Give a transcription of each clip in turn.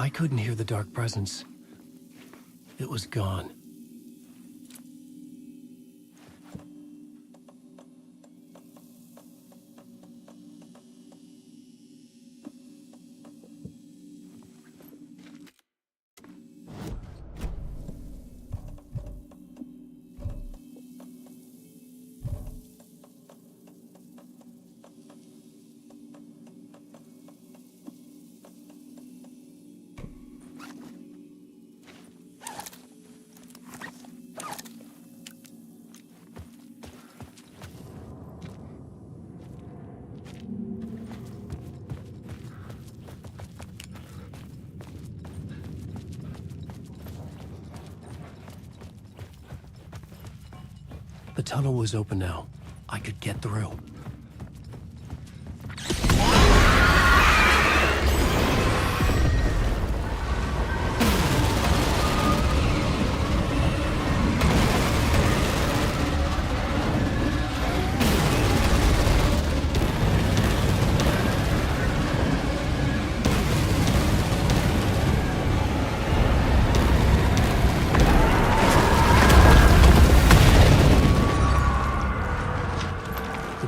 I couldn't hear the dark presence. It was gone. The tunnel was open now. I could get through.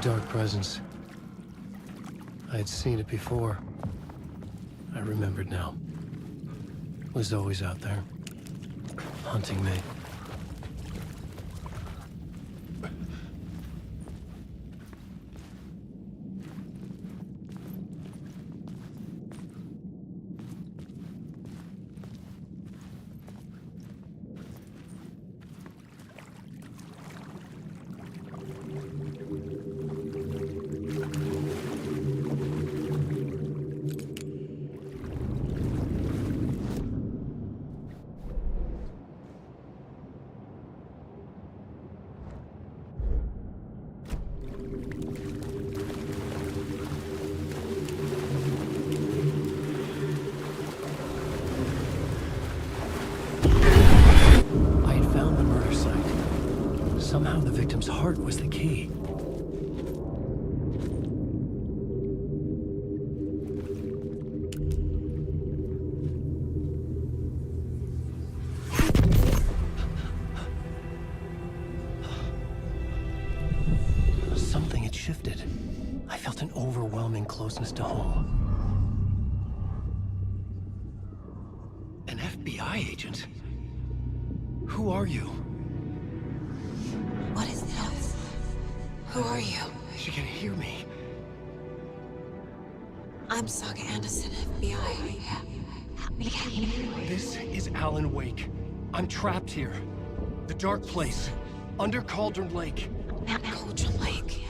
Dark presence. I had seen it before. I remembered now. It was always out there, hunting me. Somehow the victim's heart was the key. Something had shifted. I felt an overwhelming closeness to home. An FBI agent? Who are you? What is this? Who are you? She can hear me. I'm Saga Anderson, FBI. This is Alan Wake. I'm trapped here. The dark place. Under Cauldron Lake. Cauldron Lake.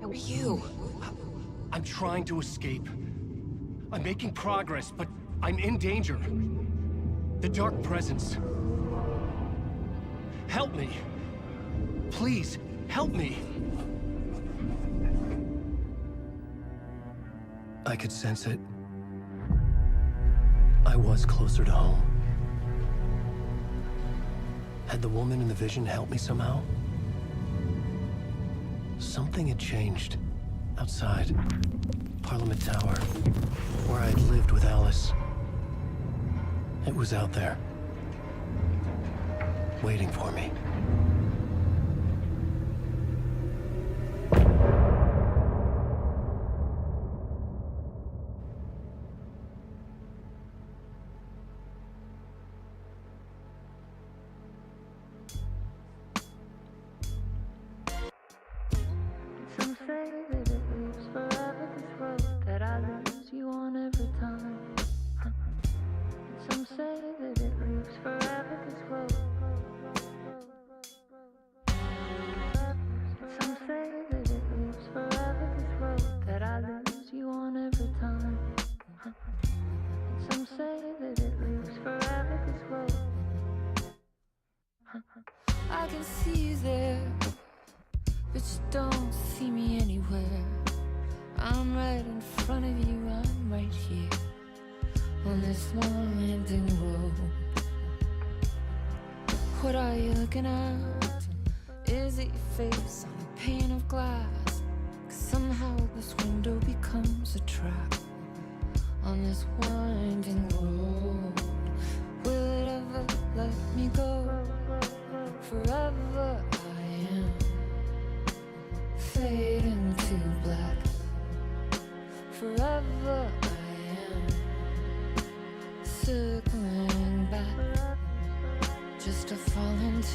Who are you? I'm trying to escape. I'm making progress, but I'm in danger. The dark presence. Help me. Please, help me. I could sense it. I was closer to home. Had the woman in the vision helped me somehow? Something had changed. Outside. Parliament Tower. Where I'd lived with Alice. It was out there. Waiting for me. Some say that it lives forever, this road that I lose you on every time. Some say that it lives forever, this road. Some say that it lives forever, this road that I lose you on every time. Some say that it lives forever, this road. I can see you there, but you don't see me anywhere. I'm right in front of you, I'm right here on this long winding road. What are you looking at? Is it your face on a pane of glass? 'Cause somehow this window becomes a trap on this winding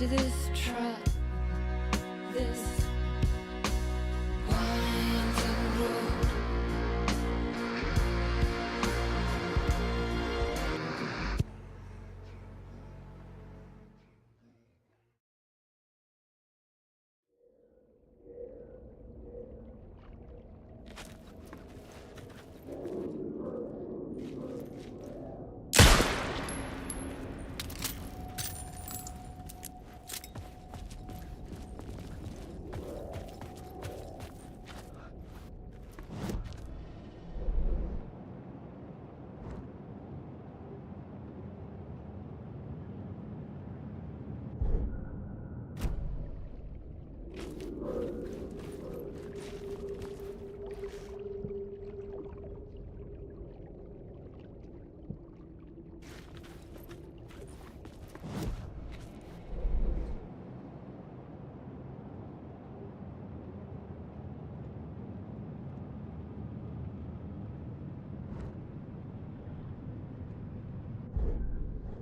to this trap, this winding road.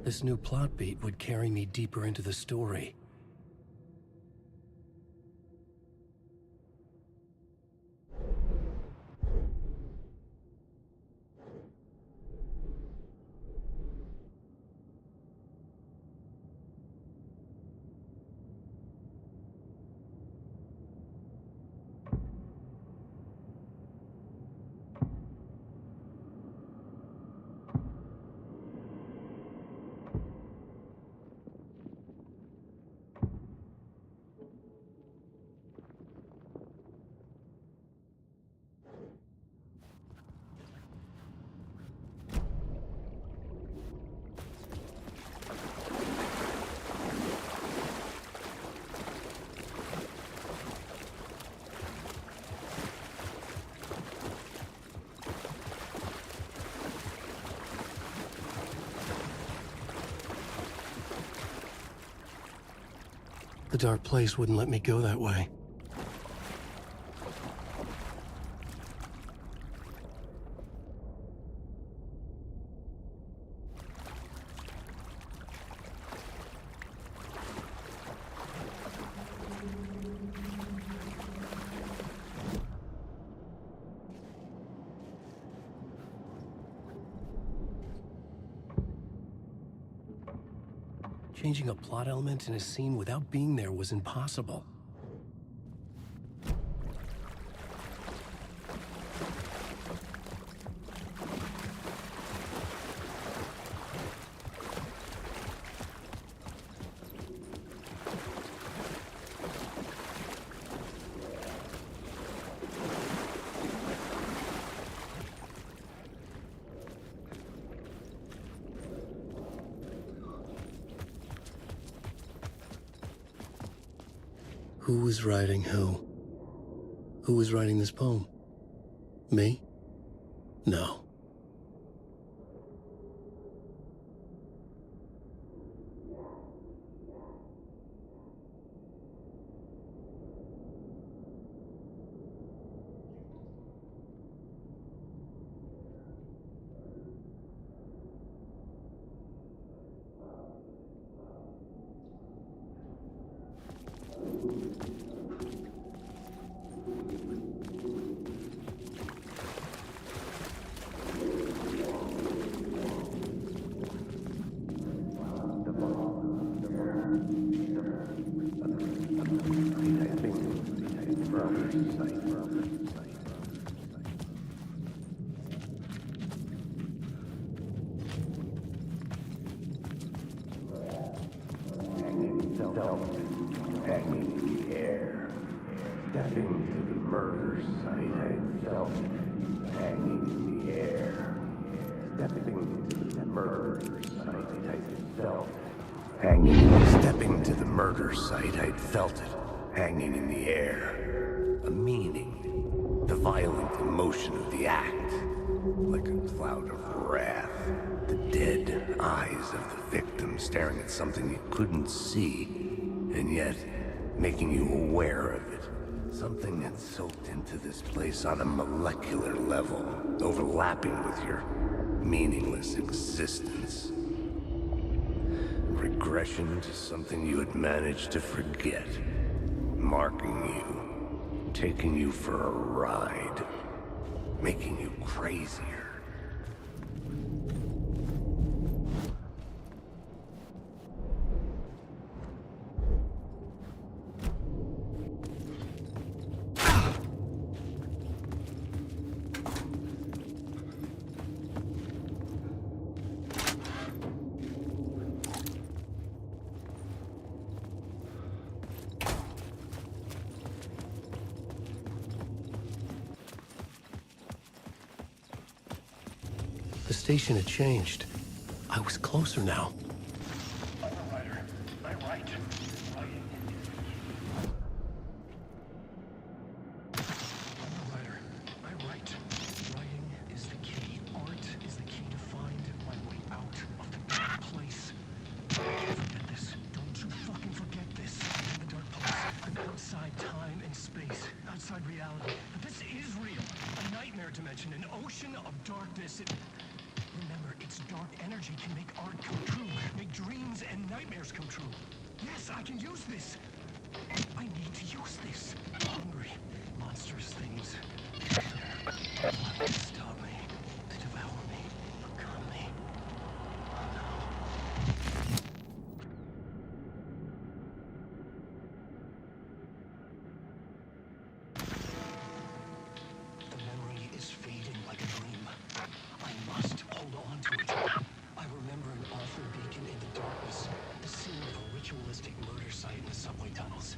This new plot beat would carry me deeper into the story. The dark place wouldn't let me go that way. Changing a plot element in a scene without being there was impossible. Who was writing who? Who was writing this poem? Me? No. Hanging in the air, stepping to the murder site, I felt it. Hanging in the air, stepping to the murder site, I felt it. Stepping to the murder site, I'd felt it. Hanging in the air, a meaning, the violent emotion of the act, like a cloud of wrath. The dead eyes of the victim staring at something you couldn't see, and yet making you aware of it. Something that soaked into this place on a molecular level, overlapping with your meaningless existence. regression to something you had managed to forget. Marking you, taking you for a ride, making you crazier. The station had changed. I was closer now. Overrider, my right. Overrider, my right. Writing is the key. Art is the key to find my way out of the dark place. Don't forget this. Don't you fucking forget this. I'm in the dark place. I'm outside time and space. Outside reality. But this is real. A nightmare dimension. An ocean of darkness. Remember, its dark energy can make art come true, make dreams and nightmares come true. Yes, I can use this. I need to use this. Hungry, monstrous things. They're plotting to stop me, to devour me, become me. Oh no. The memory is fading like a dream. I must hold on to it. I remember an awful beacon in the darkness, the scene of a ritualistic murder site in the subway tunnels.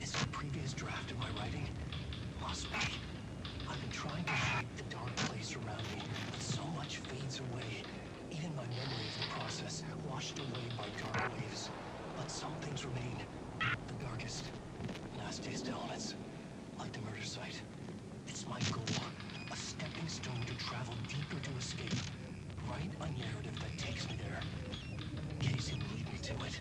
Is it a previous draft of my writing? Must be. I've been trying to shape the dark place around me, but so much fades away. Even my memory of the process, washed away by dark waves. But some things remain. The darkest, nastiest elements, like the murder site. It's my goal. A stepping stone to travel deeper to escape. Write a narrative that takes me there. Casey will lead me to it.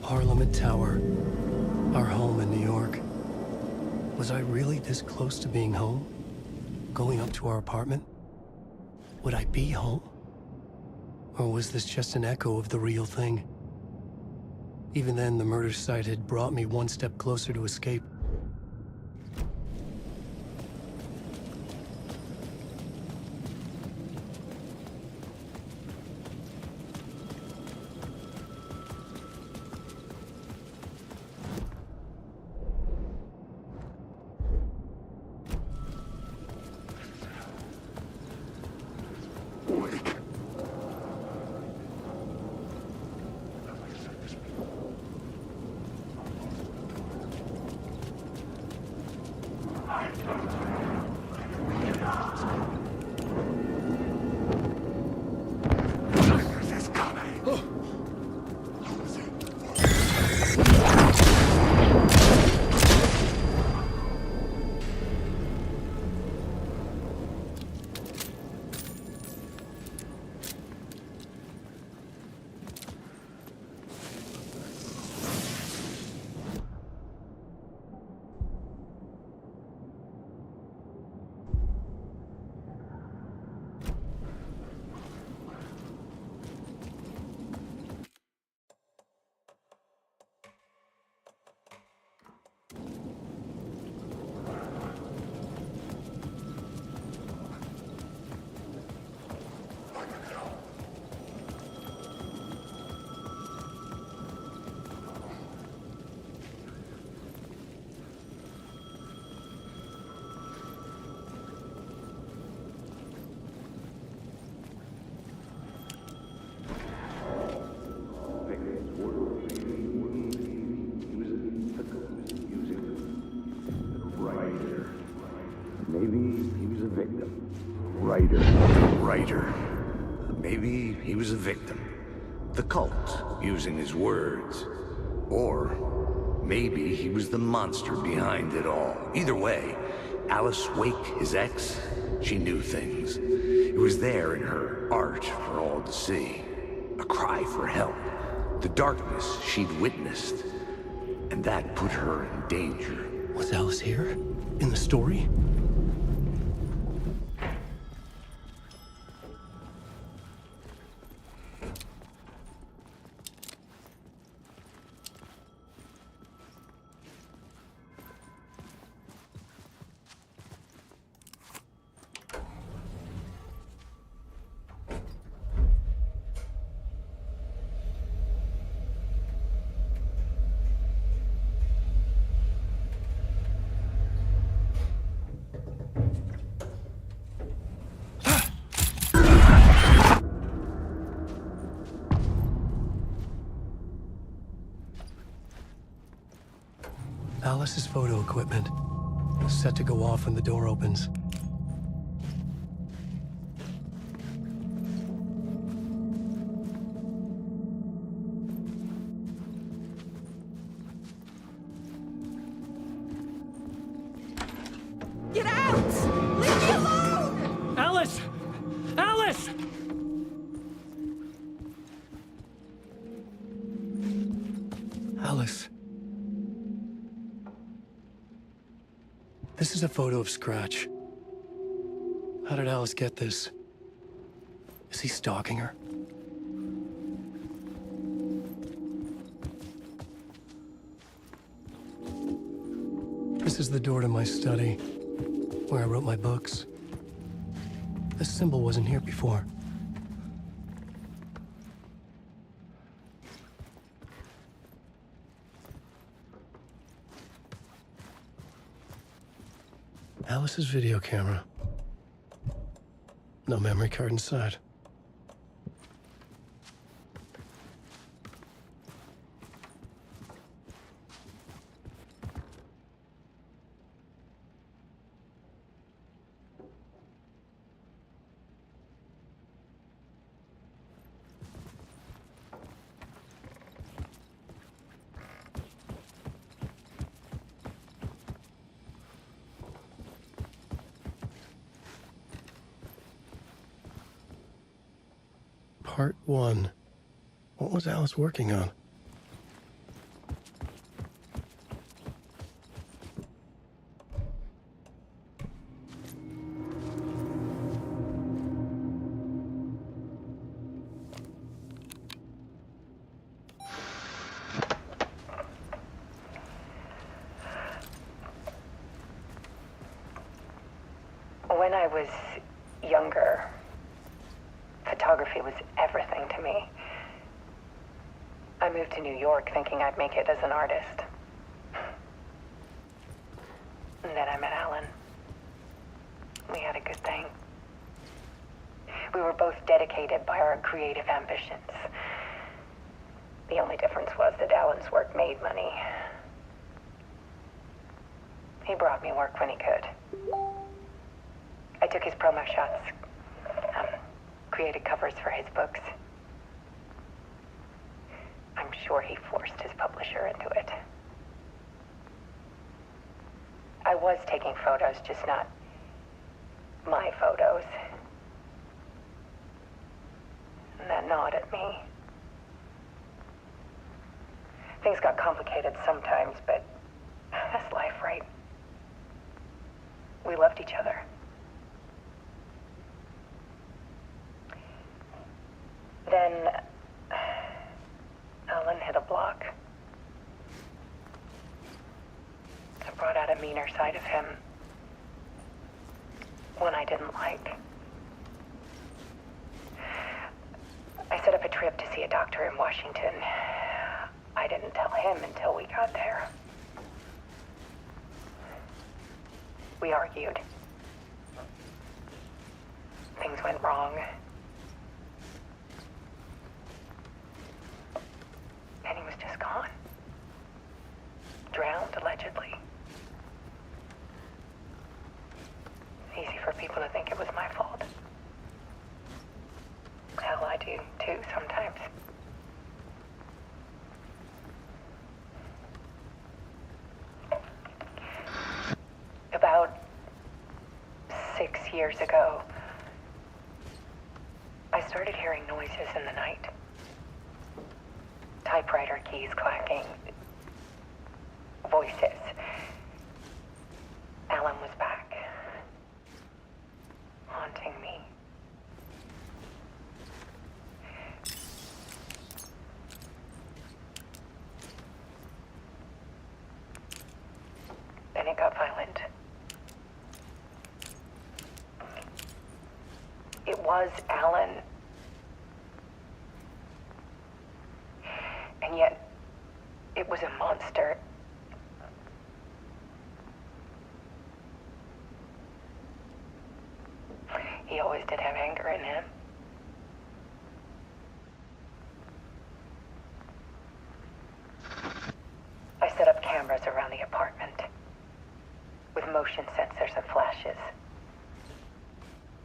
Parliament Tower. Our home in New York. Was I really this close to being home? Going up to our apartment? Would I be home? Or was this just an echo of the real thing? Even then, the murder site had brought me one step closer to escape. Maybe he was a victim. Writer. Maybe he was a victim. The cult, using his words. Or maybe he was the monster behind it all. Either way, Alice Wake, his ex, she knew things. It It was there in her art for all to see. A cry for help. The darkness she'd witnessed. And that put her in danger. Was Alice here? In the story? Alice's photo equipment. Set to go off when the door opens. Get out! Leave me alone! Alice! Alice! Alice. This is a photo of Scratch. How did Alice get this? Is he stalking her? This is the door to my study, where I wrote my books. This symbol wasn't here before. Alice's video camera. No memory card inside. Part 1. What was Alice working on? When I was younger, photography was everything to me. I moved to New York thinking I'd make it as an artist. And then I met Alan. We had a good thing. We were both dedicated by our creative ambitions. The only difference was that Alan's work made money. He brought me work when he could. I took his promo shots, created covers for his books. I'm sure he forced his publisher into it. I was taking photos, just not my photos. And that gnawed at me. Things got complicated sometimes, but that's life, right? We loved each other. Then Alan hit a block. It brought out a meaner side of him. One I didn't like. I set up a trip to see a doctor in Washington. I didn't tell him until we got there. We argued. Things went wrong. And he was just gone. Drowned, allegedly. Easy for people to think it was my fault. Hell, I do too sometimes. About 6 years ago, started hearing noises in the night. Typewriter keys clacking. Voices. Alan was back. Haunting me. Then it got violent. It was Alan. And yet, it was a monster. He always did have anger in him. I set up cameras around the apartment with motion sensors and flashes.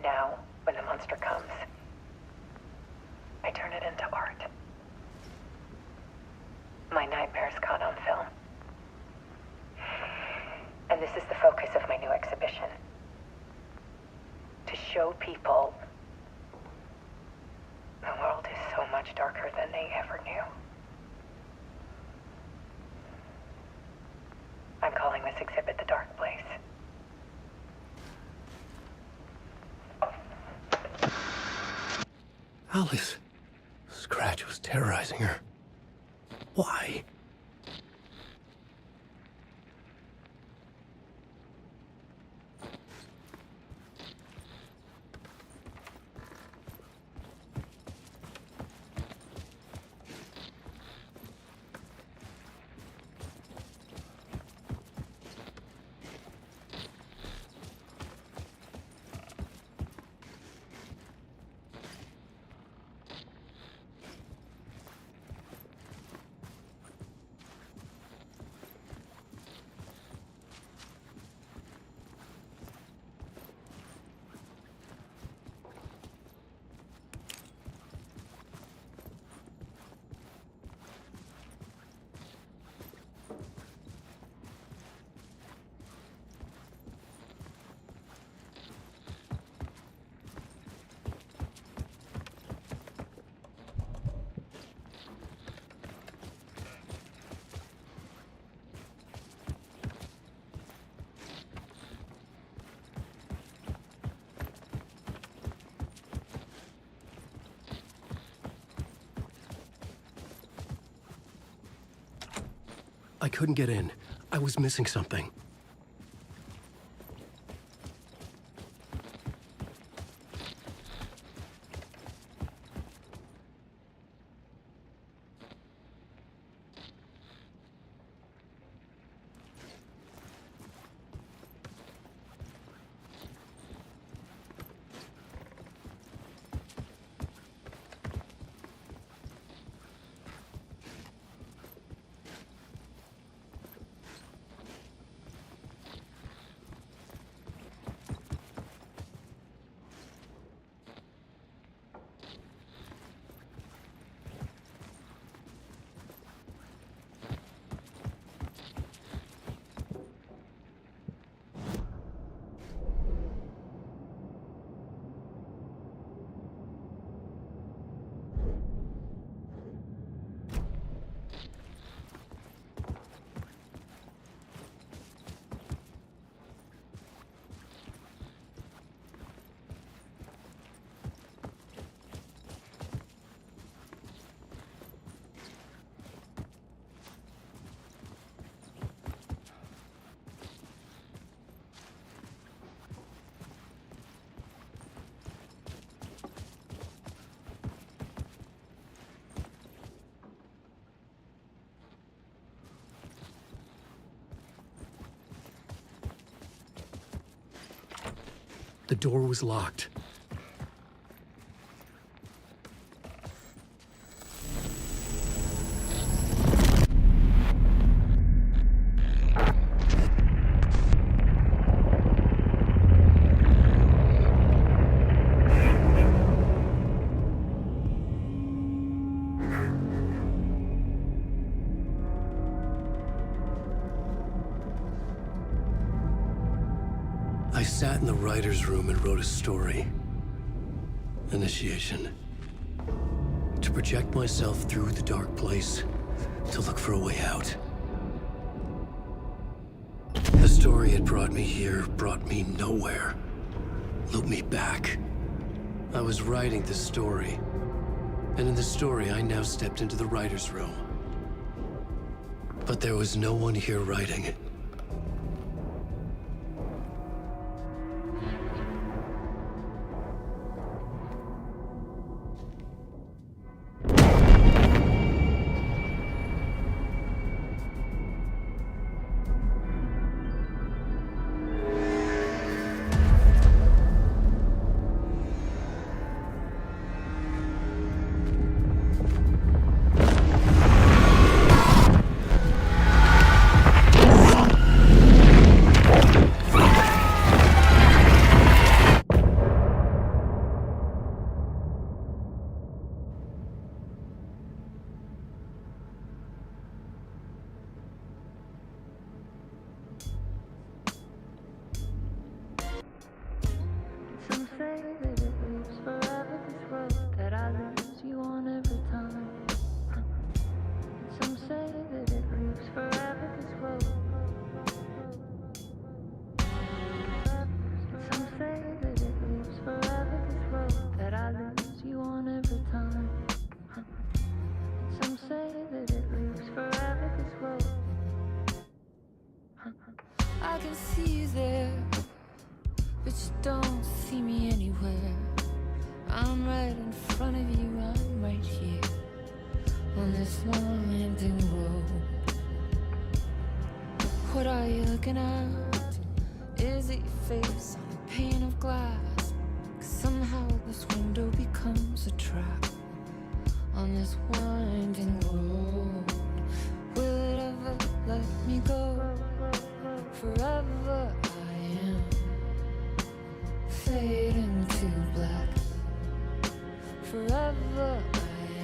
Now, when the monster comes, I turn it into art. My nightmares caught on film. And this is the focus of my new exhibition. To show people the world is so much darker than they ever knew. I'm calling this exhibit The Dark Place. Alice. Scratch was terrorizing her. Why? I couldn't get in. I was missing something. The door was locked. I sat in the writer's room and wrote a story. Initiation. to project myself through the dark place, to look for a way out. The story had brought me here, brought me nowhere. Looped me back. I was writing the story. And in the story, I now stepped into the writer's room. But there was no one here writing it. Some say that it lives forever, this road that I lose you on every time. Some say that it lives forever, this road. Some say that it lives forever, this road that I lose you on every time. Some say that it lives forever, this road. I can see you there, but you don't see me anywhere. I'm right in front of you, I'm right here on this long winding road. What are you looking at? Is it your face on a pane of glass? 'Cause somehow this window becomes a trap on this winding road. Will it ever let me go? Forever I am fading to black. Forever I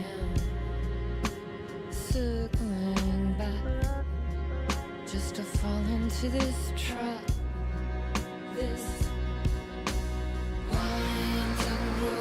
am circling back, just to fall into this trap, this winding road.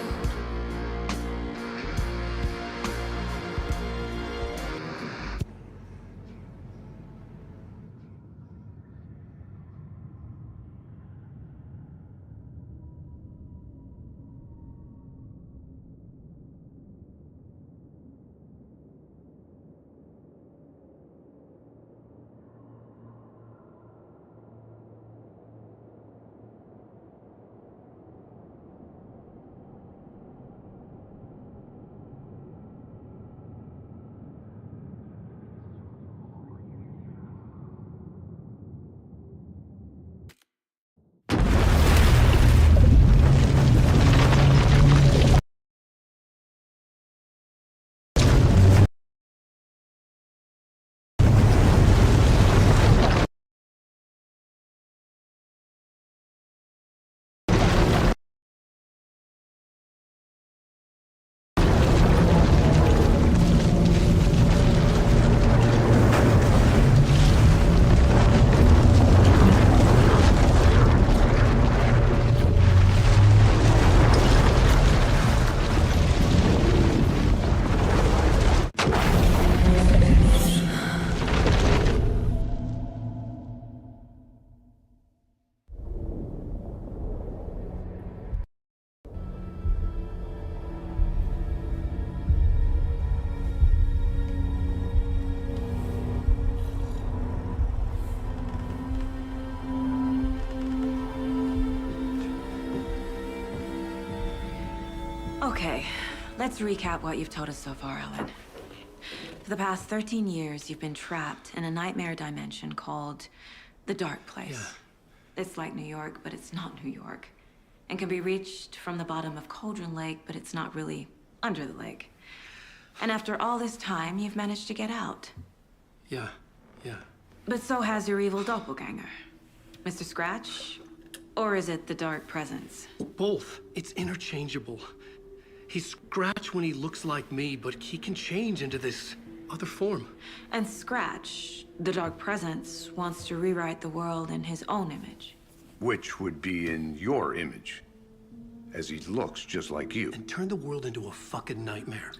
Okay, let's recap what you've told us so far, Alan. For the past 13 years, you've been trapped in a nightmare dimension called the Dark Place. Yeah. It's like New York, but it's not New York. And can be reached from the bottom of Cauldron Lake, but it's not really under the lake. And after all this time, you've managed to get out. Yeah. But so has your evil doppelganger. Mr. Scratch? Or is it the Dark Presence? Both. It's interchangeable. He's Scratch when he looks like me, but he can change into this other form. And Scratch, the Dark Presence, wants to rewrite the world in his own image. Which would be in your image, as he looks just like you. And turn the world into a fucking nightmare.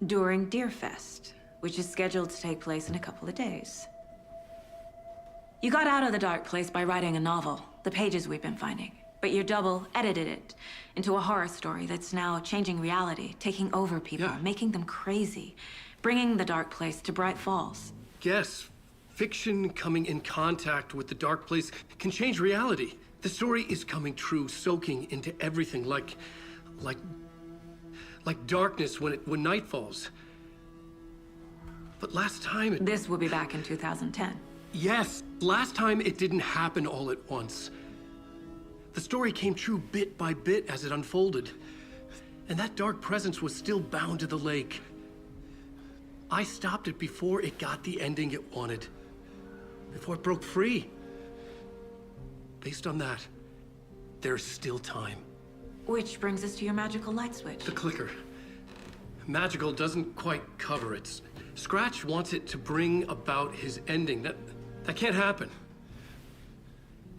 during Deerfest, which is scheduled to take place in a couple of days. You got out of the dark place by writing a novel, the pages we've been finding. But your double edited it into a horror story that's now changing reality, taking over people, Yeah. making them crazy, bringing the dark place to Bright Falls. Yes, fiction coming in contact with the dark place can change reality. The story is coming true, soaking into everything like darkness when night falls. But last time it... This will be back in 2010. Yes, last time it didn't happen all at once. The story came true bit by bit as it unfolded. And that dark presence was still bound to the lake. I stopped it before it got the ending it wanted. Before it broke free. Based on that, there's still time. Which brings us to your magical light switch. The clicker. Magical doesn't quite cover it. Scratch wants it to bring about his ending. That can't happen.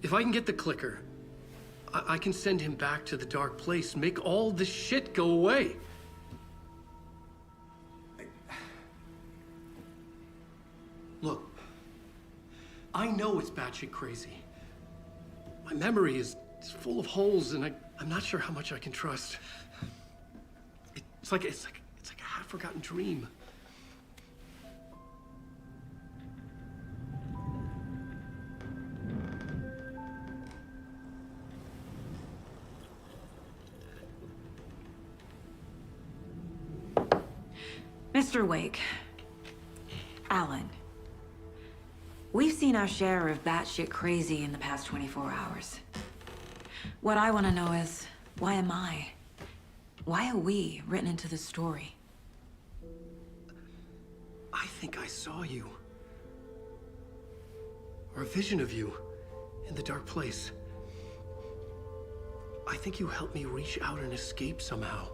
If I can get the clicker, I can send him back to the dark place, make all this shit go away. Look, I know it's batshit crazy. My memory is full of holes, and I'm not sure how much I can trust. It's like a half-forgotten dream. Mr. Wake, Alan, we've seen our share of batshit crazy in the past 24 hours. What I want to know is, why am I? Why are we written into the story? I think I saw you. Or a vision of you in the dark place. I think you helped me reach out and escape somehow.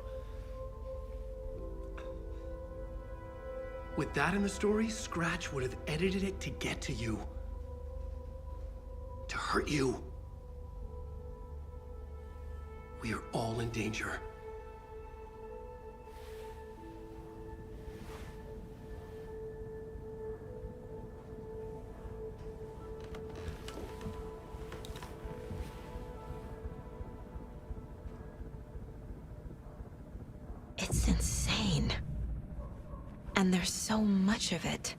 With that in the story, Scratch would have edited it to get to you. To hurt you. We are all in danger. It's insane. And there's so much of it.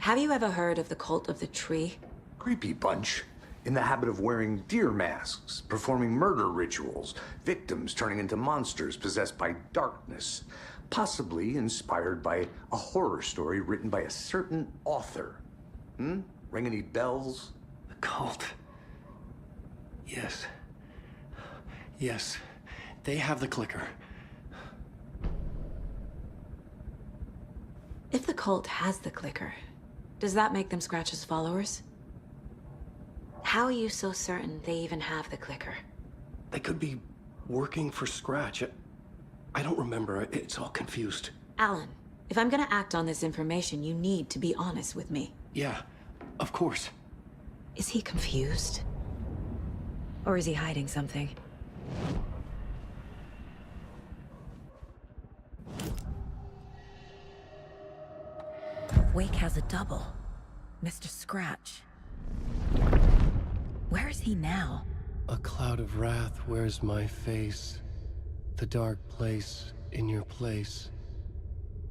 Have you ever heard of the Cult of the Tree? Creepy bunch. In the habit of wearing deer masks, performing murder rituals, victims turning into monsters possessed by darkness. Possibly inspired by a horror story written by a certain author. Ring any bells? The cult. Yes. Yes. They have the clicker. If the cult has the clicker, does that make them Scratch's followers? How are you so certain they even have the clicker? They could be working for Scratch. I don't remember. It's all confused. Alan, if I'm gonna act on this information, you need to be honest with me. Yeah, of course. Is he confused? Or is he hiding something? Wake has a double. Mr. Scratch. Where is he now? A cloud of wrath wears my face. The dark place in your place.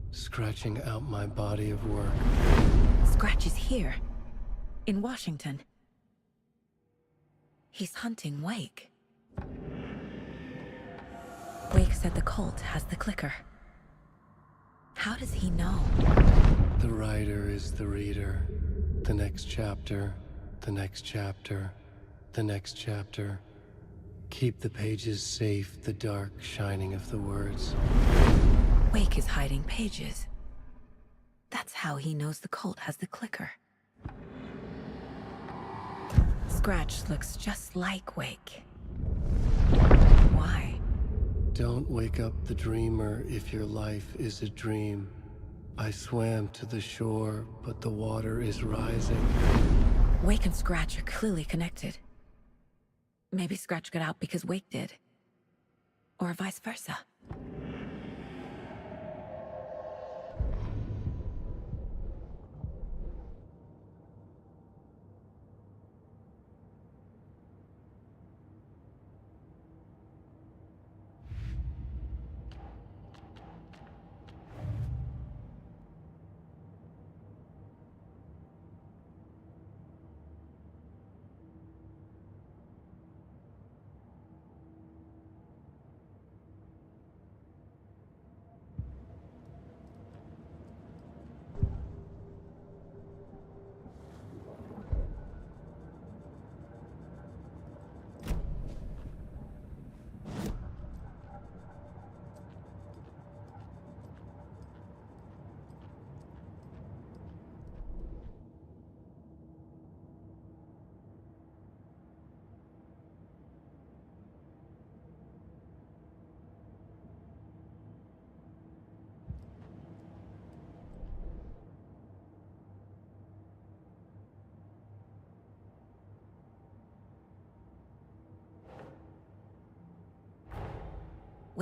Scratching out my body of work. Scratch is here. In Washington. He's hunting Wake. Wake said the cult has the clicker. How does he know? The writer is the reader. The next chapter, the next chapter, the next chapter. Keep the pages safe, the dark shining of the words. Wake is hiding pages. That's how he knows the cult has the clicker. Scratch looks just like Wake. Why? don't wake up the dreamer if your life is a dream. I swam to the shore, but the water is rising. Wake and Scratch are clearly connected. Maybe Scratch got out because Wake did. Or vice versa.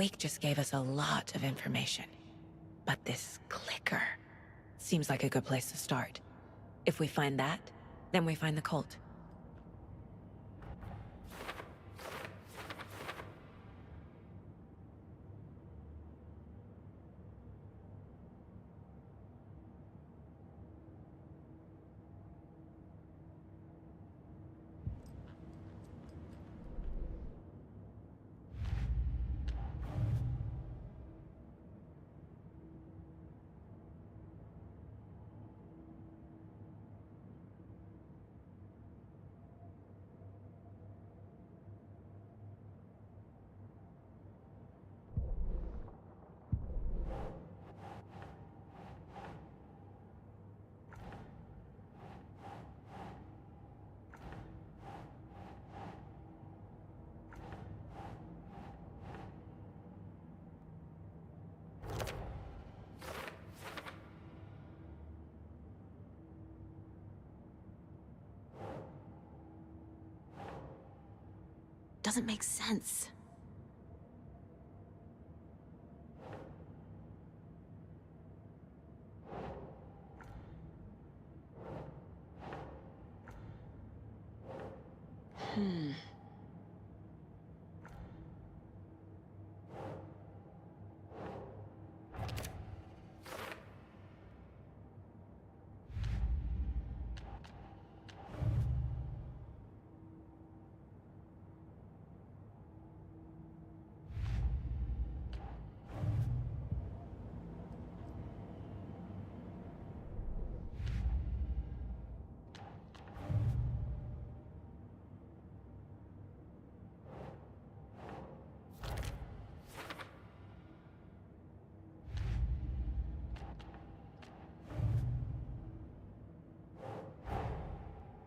Wake just gave us a lot of information. But this clicker seems like a good place to start. If we find that, then we find the cult. Doesn't make sense.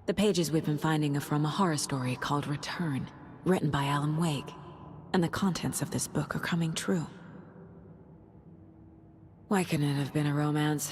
The pages we've been finding are from a horror story called Return, written by Alan Wake. And the contents of this book are coming true. Why couldn't it have been a romance?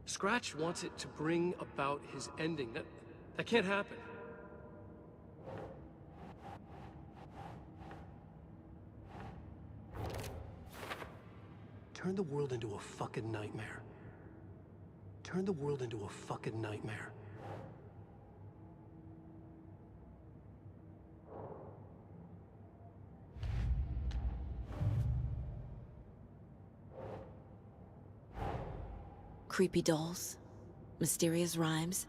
Scratch wants it to bring about his ending. That can't happen. Turn the world into a fucking nightmare. Turn the world into a fucking nightmare. Creepy dolls, mysterious rhymes.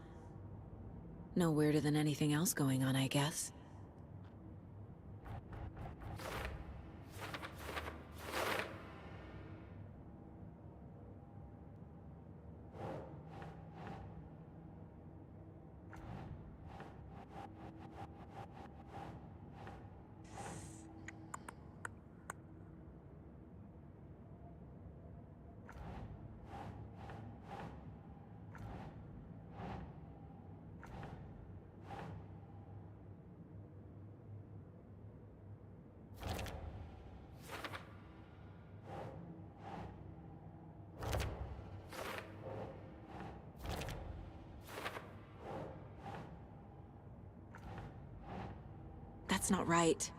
No weirder than anything else going on, I guess. That's not right.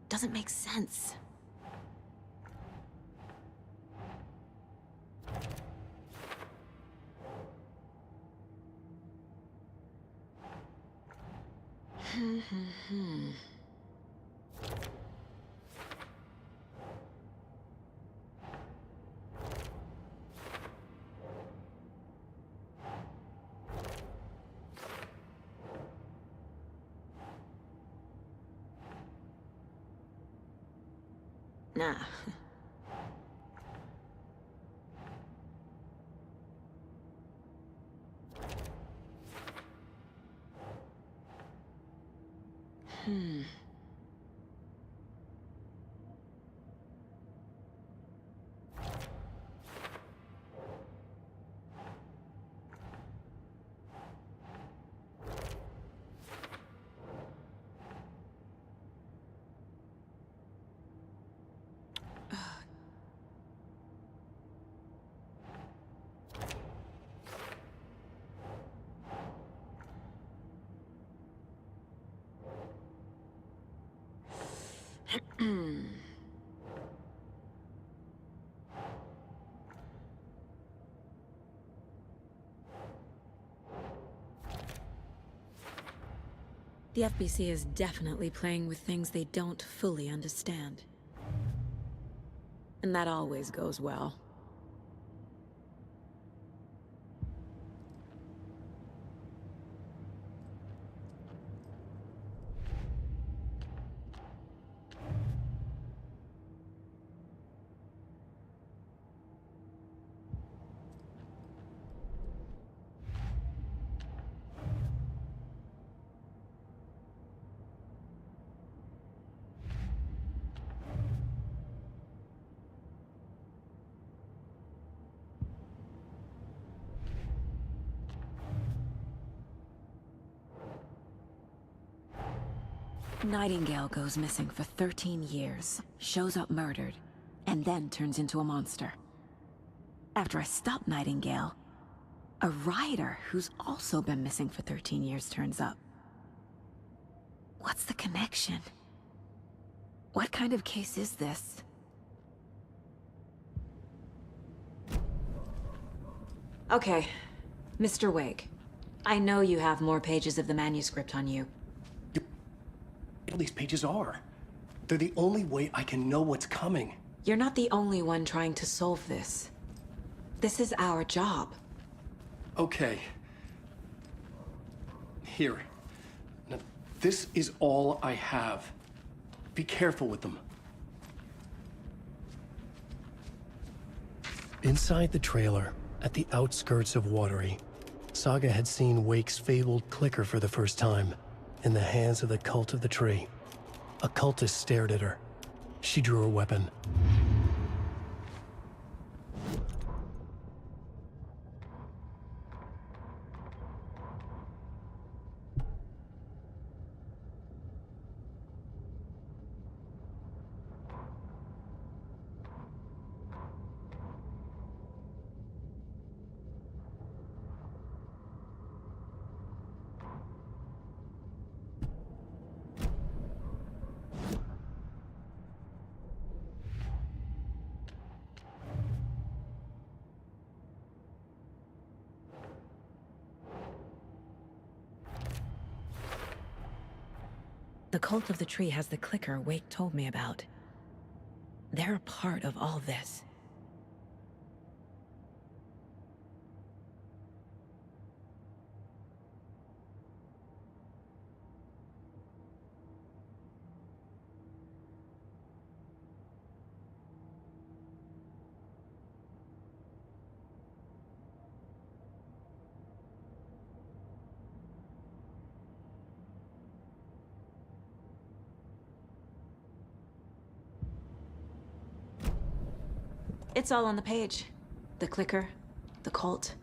Doesn't make sense. Nah. The FBC is definitely playing with things they don't fully understand. And that always goes well. Nightingale goes missing for 13 years, shows up murdered, and then turns into a monster. After I stop Nightingale, a rider who's also been missing for 13 years turns up. What's the connection? What kind of case is this? Okay, Mr. Wake. I know you have more pages of the manuscript on you. All these pages are. They're the only way I can know what's coming. You're not the only one trying to solve this. This is our job. Okay. Here. Now, this is all I have. Be careful with them. Inside the trailer, at the outskirts of Watery, Saga had seen Wake's fabled clicker for the first time, in the hands of the Cult of the Tree. A cultist stared at her. She drew her weapon. The Cult of the Tree has the clicker Wake told me about. They're a part of all this. It's all on the page. The clicker, the cult.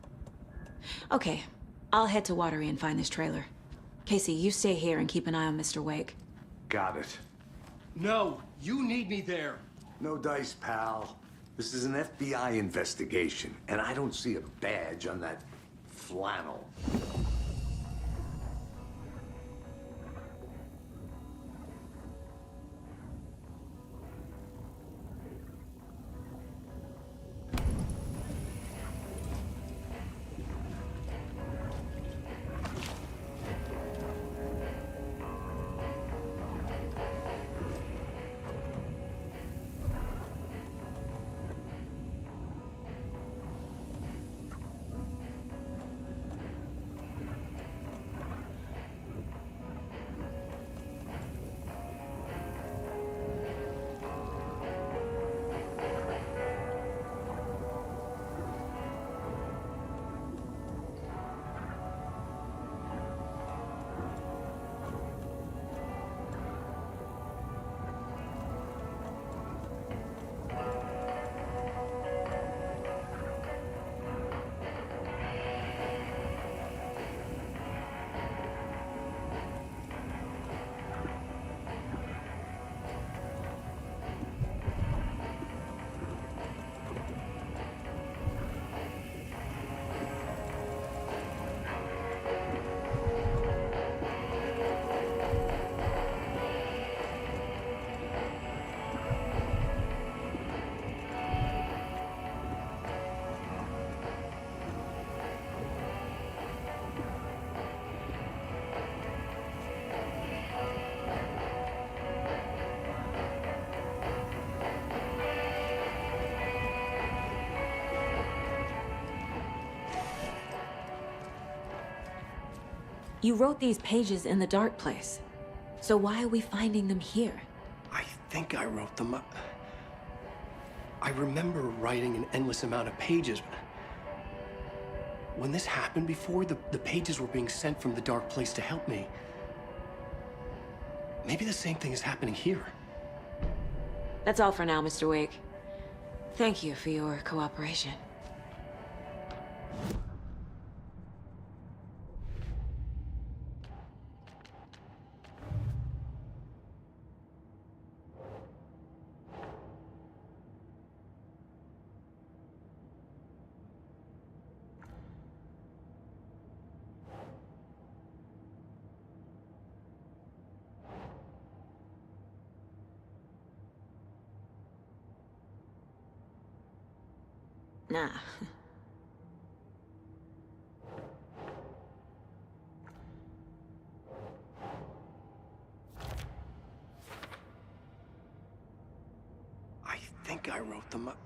Okay, I'll head to Watery and find this trailer. Casey, you stay here and keep an eye on Mr. Wake. Got it. No, you need me there. No dice, pal. This is an FBI investigation, and I don't see a badge on that flannel. You wrote these pages in the dark place. So why are we finding them here? I think I wrote them. I remember writing an endless amount of pages. When this happened before, the pages were being sent from the dark place to help me. Maybe the same thing is happening here. That's all for now, Mr. Wake. Thank you for your cooperation. Nah. I think I wrote them up.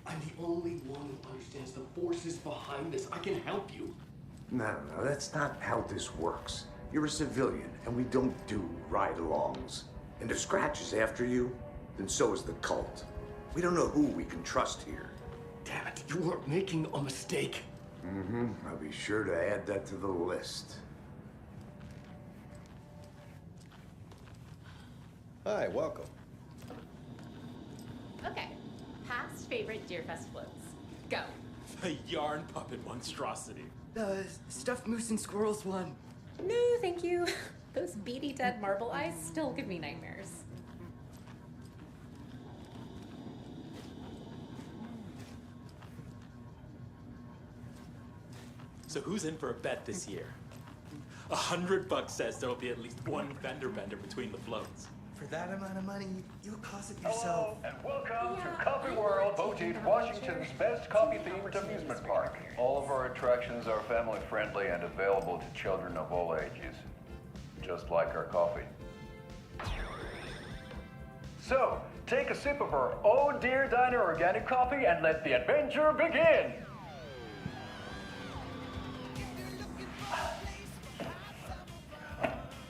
I'm the only one who understands the forces behind this. I can help you. No, that's not how this works. You're a civilian, and we don't do ride-alongs. And if Scratch is after you, then so is the cult. We don't know who we can trust here. Damn it, you are making a mistake. I'll be sure to add that to the list. Hi, welcome. Okay. Past favorite Deerfest floats. Go. The yarn puppet monstrosity. The stuffed moose and squirrels one. No, thank you. Those beady dead marble eyes still give me nightmares. So who's in for a bet this year? $100 says there'll be at least one fender bender between the floats. For that amount of money, you'll cause it yourself. Hello, and welcome to Coffee World, voted Washington's best coffee-themed amusement park. All of our attractions are family-friendly and available to children of all ages, just like our coffee. So, take a sip of our Oh Dear Diner organic coffee and let the adventure begin!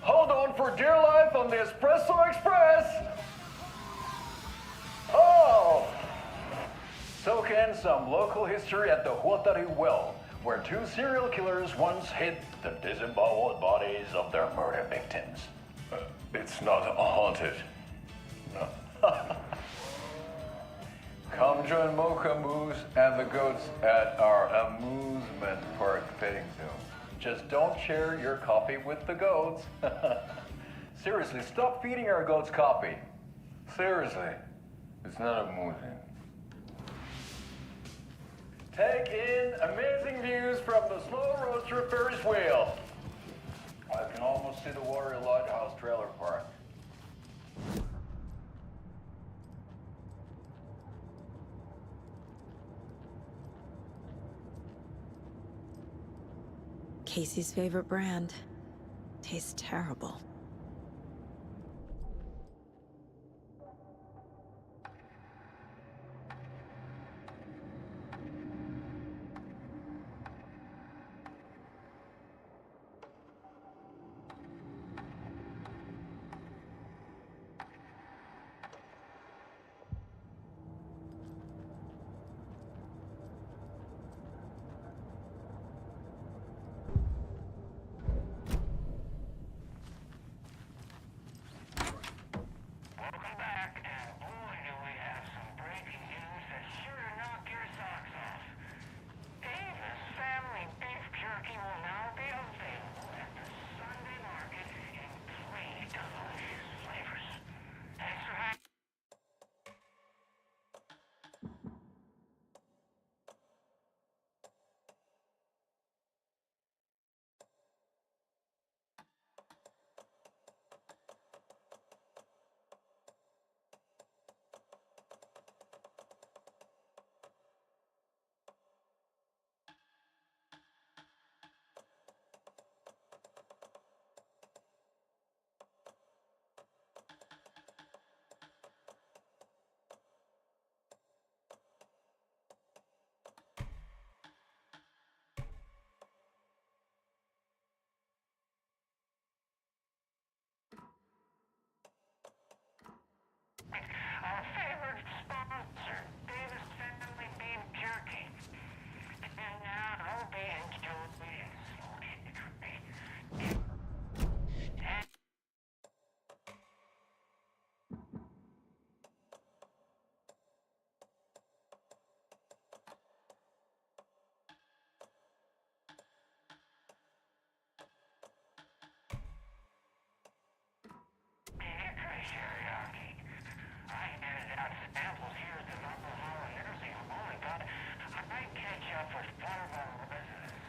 Hold on for dear life on the Espresso Express! Oh! Soak in some local history at the Huatari Well, where two serial killers once hid the disemboweled bodies of their murder victims. It's not haunted. No. Come join Mocha Moose and the goats at our amusement park petting zoo. Just don't share your coffee with the goats. Seriously, stop feeding our goats coffee. Seriously, it's not amusing. Take in amazing views from the Slow Roaster Ferris wheel. I can almost see the Warrior Lighthouse trailer park. Casey's favorite brand. Tastes terrible. Our favorite sponsor, Davis Family Beef Jerky. And now being Joey and teriyaki. I handed out samples here at the Rumble Hall in Nursing Home. Oh my God, I might catch up with one of our residents.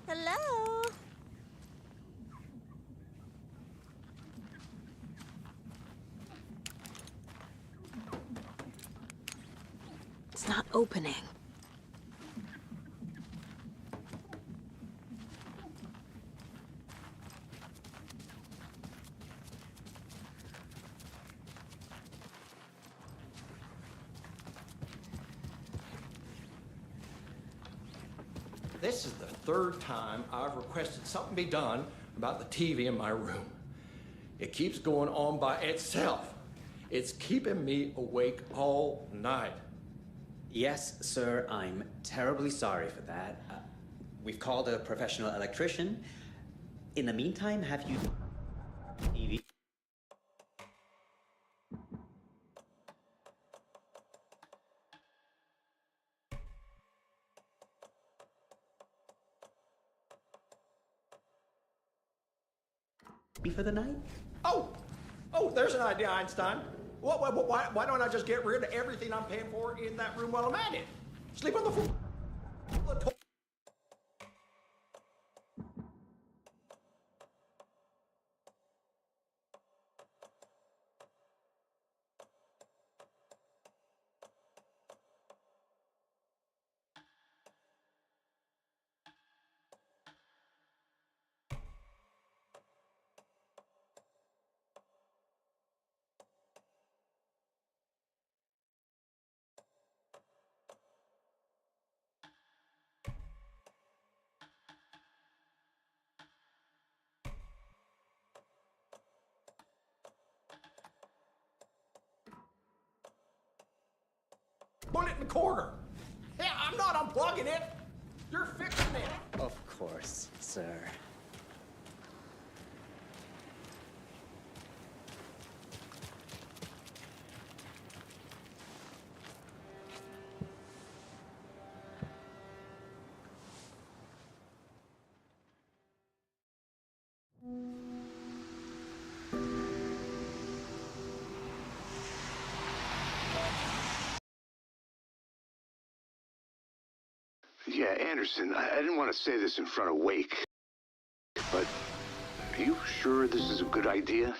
Hello? It's not opening. This is the third time I've requested something be done about the TV in my room. It keeps going on by itself. It's keeping me awake all night. Yes, sir, I'm terribly sorry for that. We've called a professional electrician. In the meantime, have you... TV? For the night? Oh, there's an idea, Einstein. Why don't I just get rid of everything I'm paying for in that room while I'm at it? Sleep on the floor. Put it in the corner. Yeah, I'm not unplugging it. You're fixing it. Of course, sir. Yeah, Anderson, I didn't want to say this in front of Wake, but are you sure this is a good idea?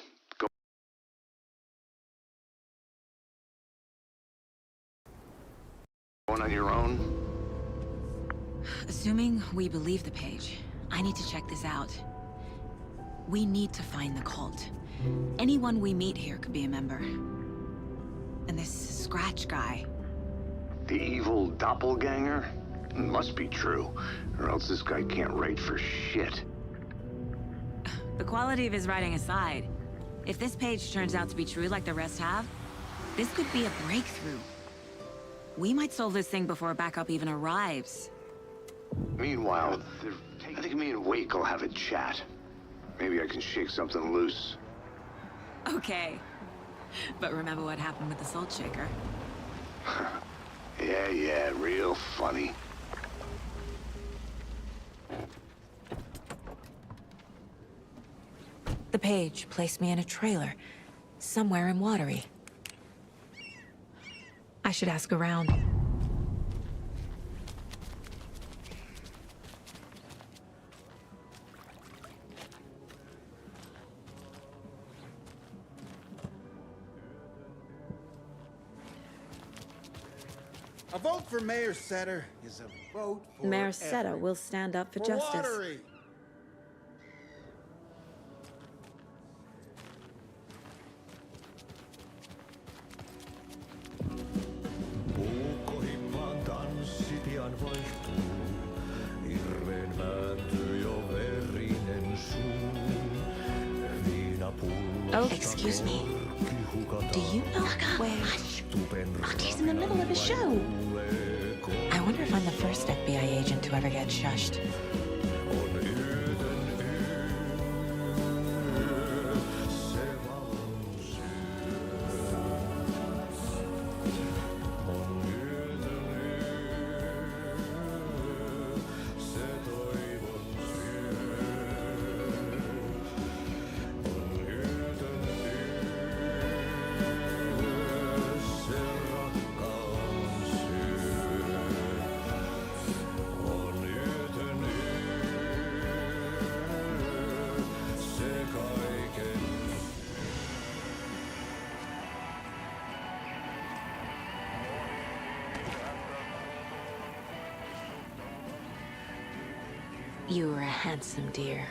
Going on your own? Assuming we believe the page, I need to check this out. We need to find the cult. Anyone we meet here could be a member. And this Scratch guy. The evil doppelganger? Must be true, or else this guy can't write for shit. The quality of his writing aside, if this page turns out to be true like the rest have, this could be a breakthrough. We might solve this thing before backup even arrives. Meanwhile, I think me and Wake will have a chat. Maybe I can shake something loose. Okay. But remember what happened with the Salt Shaker? Yeah, real funny. The page placed me in a trailer, somewhere in Watery. I should ask around. A vote for Mayor Setter is a vote for Mayor Setter will stand up for justice. Watery. Puukkohippaan tanssi pian vaihtuu. Hirveen vääntyy jo verinen suu. Viinapullosta Oh, excuse me. Do you know where... He's in the middle of a show. I wonder if I'm the first FBI agent to ever get shushed. You were a handsome deer.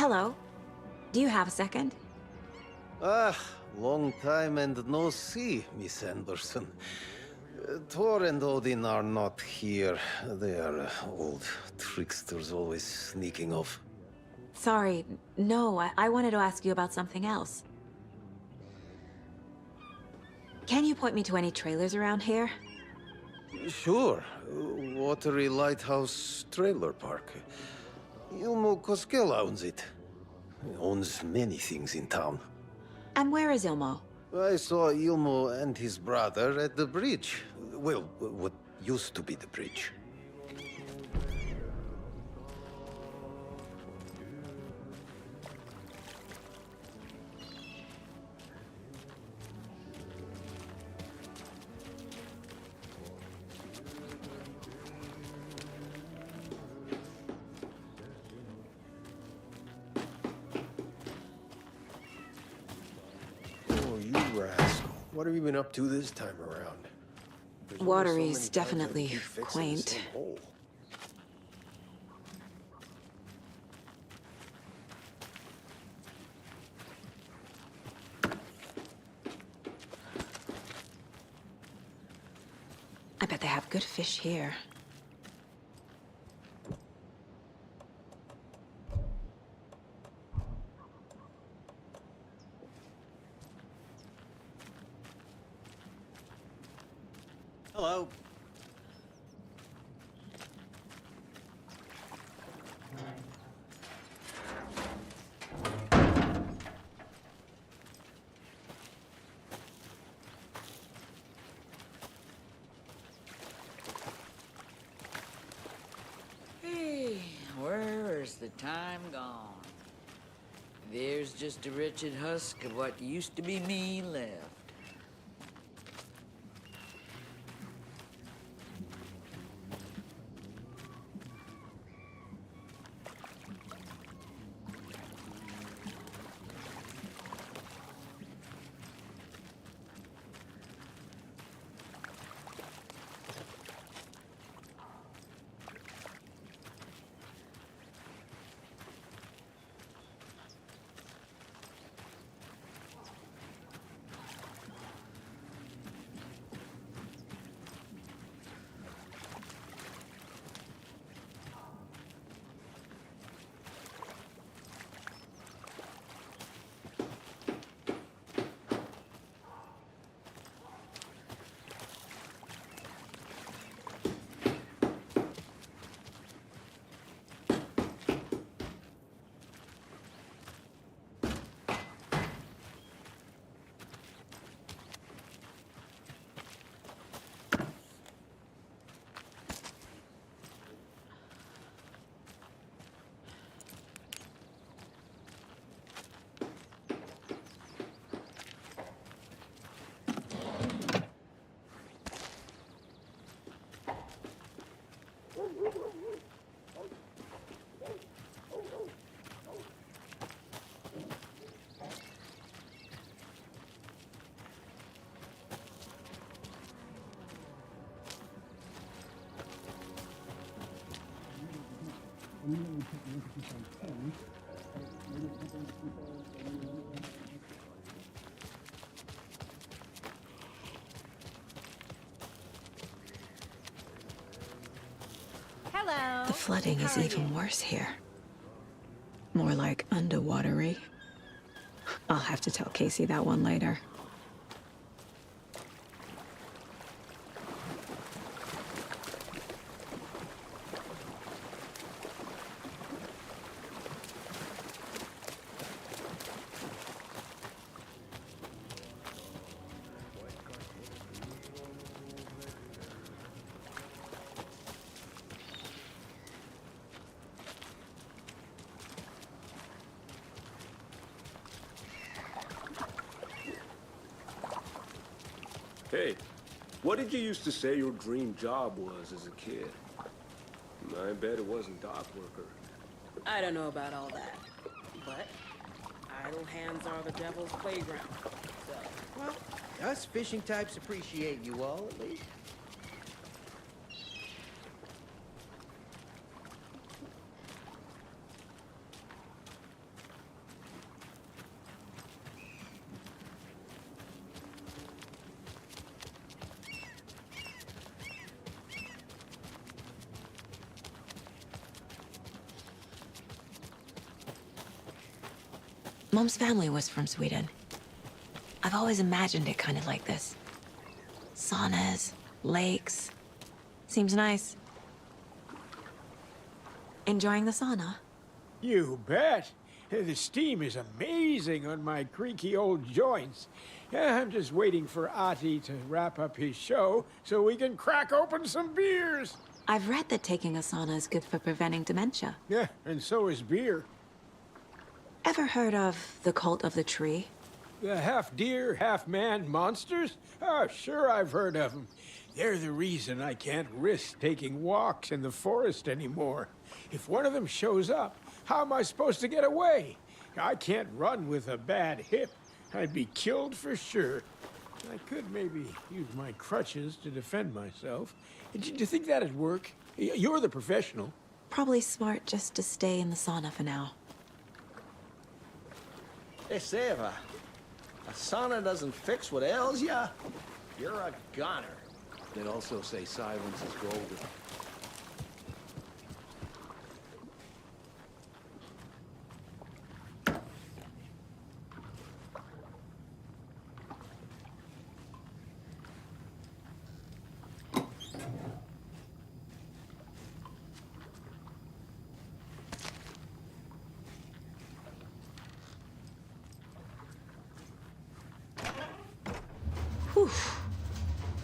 Hello. Do you have a second? Ah, long time and no see, Miss Anderson. Thor and Odin are not here. They are old tricksters always sneaking off. Sorry, no, I wanted to ask you about something else. Can you point me to any trailers around here? Sure. Watery Lighthouse Trailer Park. Ilmo Koskela owns it. He owns many things in town. And where is Ilmo? I saw Ilmo and his brother at the bridge. Well, what used to be the bridge. Oh, you rascal. What have you been up to this time around? There's only so Watery's many times I definitely keep fixing the quaint. same hole. I bet they have good fish here. Hello. Hey, where's the time gone? There's just a wretched husk of what used to be me left. Hello. The flooding is How are even you? worse here. More like underwatery. I'll have to tell Casey that one later. Hey, what did you used to say your dream job was as a kid? I bet it wasn't dock worker. I don't know about all that, but idle hands are the devil's playground. So, Well, us fishing types appreciate you all, at least. Mom's family was from Sweden. I've always imagined it kind of like this. Saunas, lakes. Seems nice. Enjoying the sauna? You bet. The steam is amazing on my creaky old joints. I'm just waiting for Ati to wrap up his show so we can crack open some beers. I've read that taking a sauna is good for preventing dementia. Yeah, and so is beer. Ever heard of the Cult of the Tree? The half-deer, half-man monsters? Oh, sure I've heard of them. They're the reason I can't risk taking walks in the forest anymore. If one of them shows up, how am I supposed to get away? I can't run with a bad hip. I'd be killed for sure. I could maybe use my crutches to defend myself. Do you think that'd work? You're the professional. Probably smart just to stay in the sauna for now. They say if a sauna doesn't fix what ails ya, you're a goner. They also say silence is golden. Whew.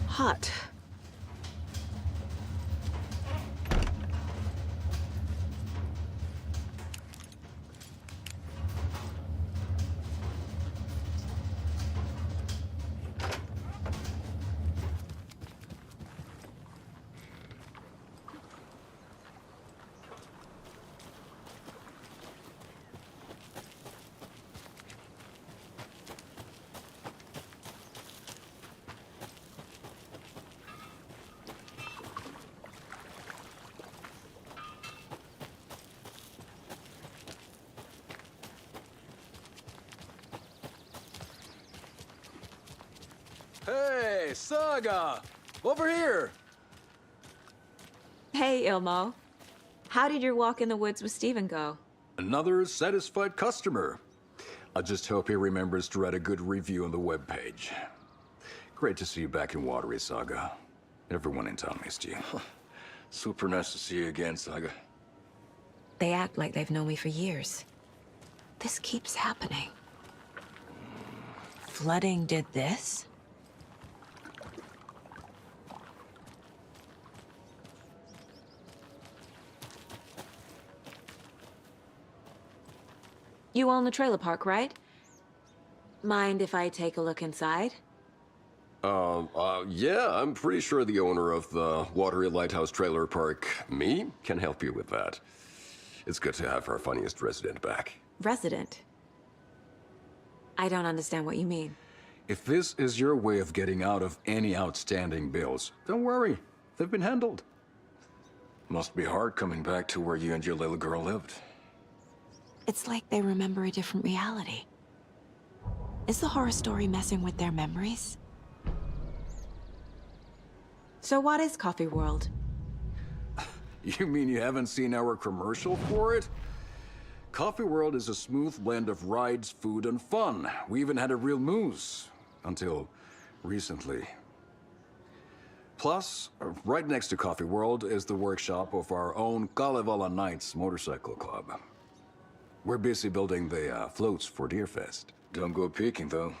Hot. Hey, Saga! Over here! Hey, Ilmo. How did your walk in the woods with Steven go? Another satisfied customer. I just hope he remembers to write a good review on the webpage. Great to see you back in Watery, Saga. Everyone in town missed you. Super nice to see you again, Saga. They act like they've known me for years. This keeps happening. Flooding did this? You own the trailer park, right? Mind if I take a look inside? Yeah, I'm pretty sure the owner of the Watery Lighthouse Trailer Park, me, can help you with that. It's good to have our funniest resident back. Resident? I don't understand what you mean. If this is your way of getting out of any outstanding bills, don't worry. They've been handled. Must be hard coming back to where you and your little girl lived. It's like they remember a different reality. Is the horror story messing with their memories? So what is Coffee World? You mean you haven't seen our commercial for it? Coffee World is a smooth blend of rides, food, and fun. We even had a real moose. Until recently. Plus, right next to Coffee World is the workshop of our own Kalevala Knights Motorcycle Club. We're busy building the floats for Deerfest. Don't go peeking, though.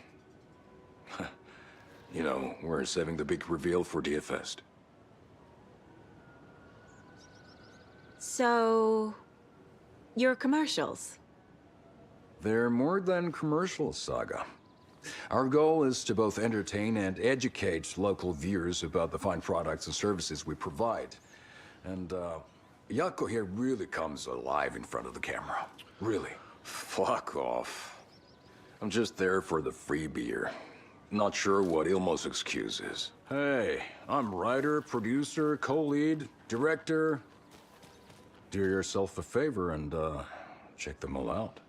You know, we're saving the big reveal for Deerfest. So... your commercials? They're more than commercials, Saga. Our goal is to both entertain and educate local viewers about the fine products and services we provide. And, Yako here really comes alive in front of the camera. Really. Fuck off. I'm just there for the free beer. Not sure what Ilmo's excuse is. Hey, I'm writer, producer, co-lead, director. Do yourself a favor and, check them all out.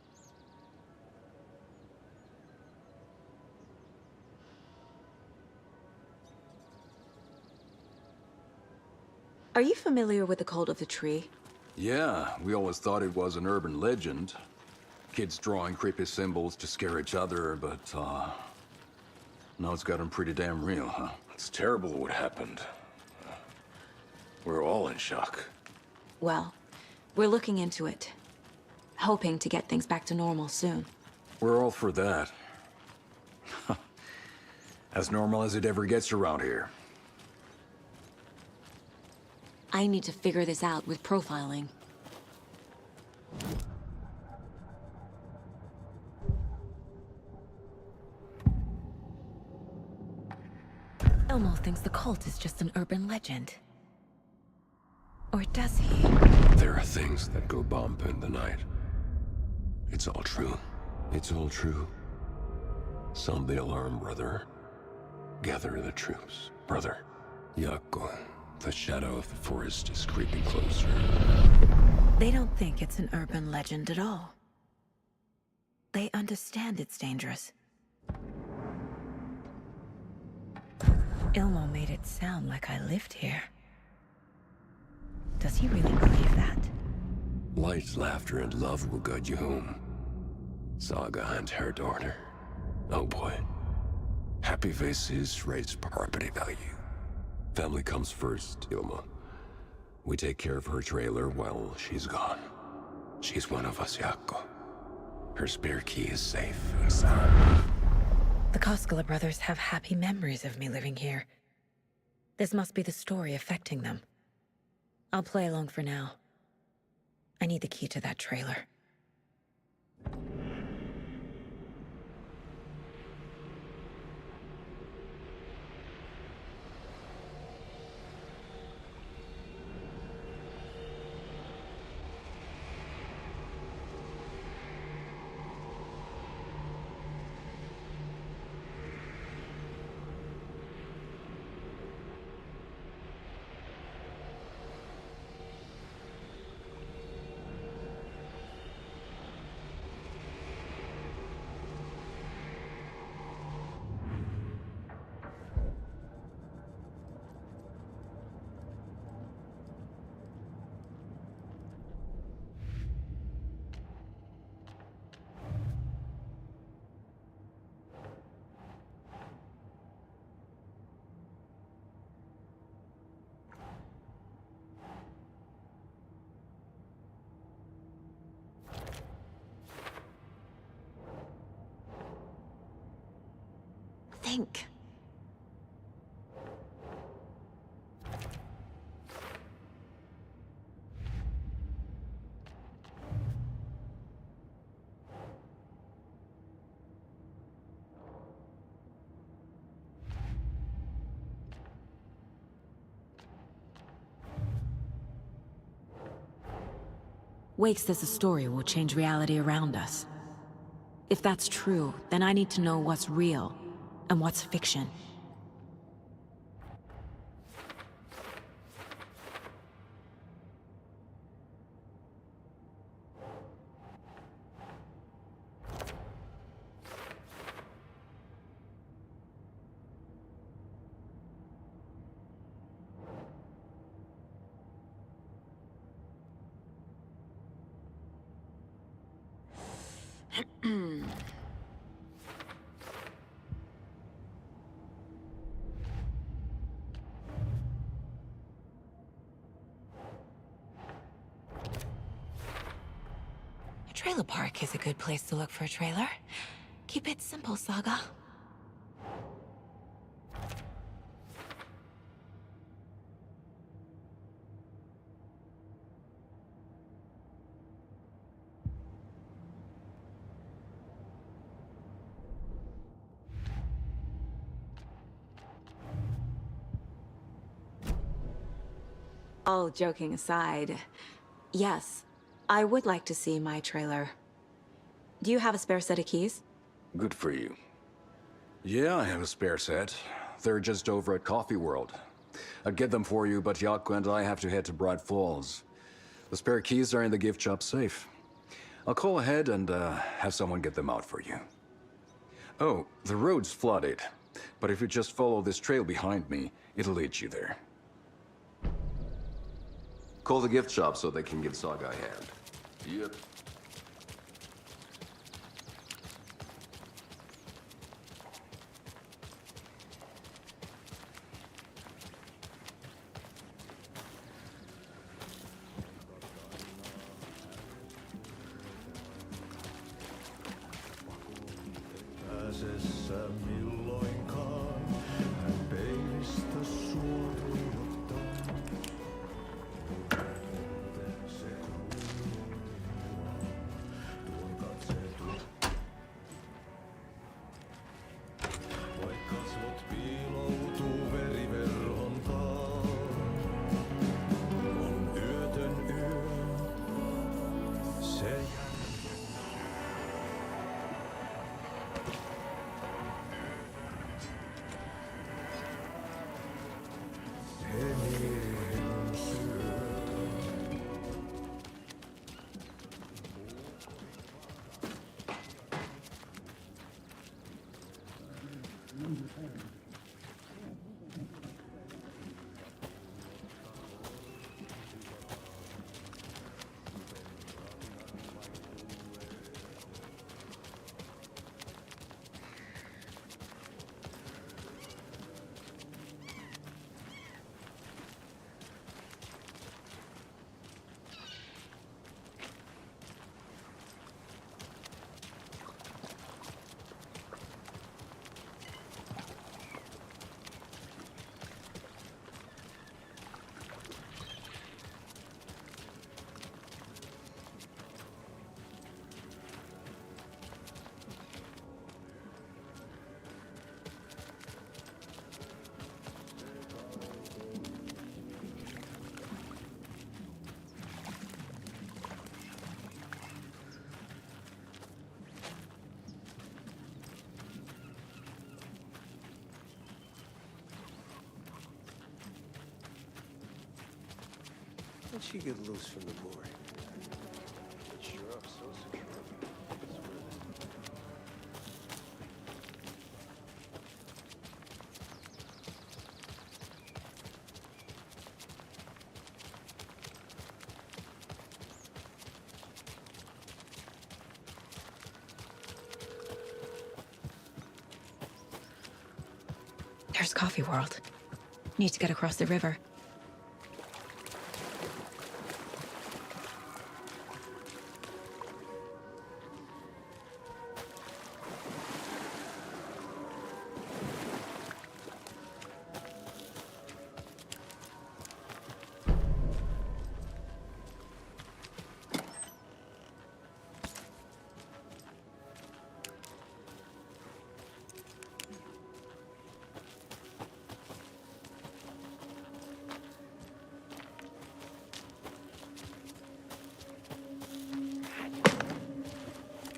Are you familiar with the Cult of the Tree? Yeah, we always thought it was an urban legend. Kids drawing creepy symbols to scare each other, but, now it's gotten pretty damn real, huh? It's terrible what happened. We're all in shock. Well, we're looking into it. Hoping to get things back to normal soon. We're all for that. As normal as it ever gets around here. I need to figure this out with profiling. Elmo thinks the cult is just an urban legend. Or does he? There are things that go bump in the night. It's all true. It's all true. Sound the alarm, brother. Gather the troops, brother. Yako, the shadow of the forest is creeping closer. They don't think it's an urban legend at all. They understand it's dangerous. Ilmo made it sound like I lived here. Does he really believe that? Light, laughter, and love will guide you home. Saga and her daughter. Oh boy. Happy faces raise property value. Family comes first, Ilma. We take care of her trailer while she's gone. She's one of us, Yako. Her spare key is safe and sound. The Koskela brothers have happy memories of me living here. This must be the story affecting them. I'll play along for now. I need the key to that trailer. Think. Wake says the story will change reality around us. If that's true, then I need to know what's real and what's fiction. A trailer park is a good place to look for a trailer. Keep it simple, Saga. All joking aside, yes, I would like to see my trailer. Do you have a spare set of keys? Good for you. Yeah, I have a spare set. They're just over at Coffee World. I'd get them for you, but Jaakko and I have to head to Bright Falls. The spare keys are in the gift shop safe. I'll call ahead and have someone get them out for you. Oh, the road's flooded, but if you just follow this trail behind me, it'll lead you there. Call the gift shop so they can give Saga a hand. Yep. Pääsessä milloinkaan hän peistä suotuutta. Se tuon katseetu. Vaik kasvot piiloutuu veriverhon taa. On yötön yö. Se How'd she get loose from the mooring? It's sure up so secure. There's Coffee World. Need to get across the river.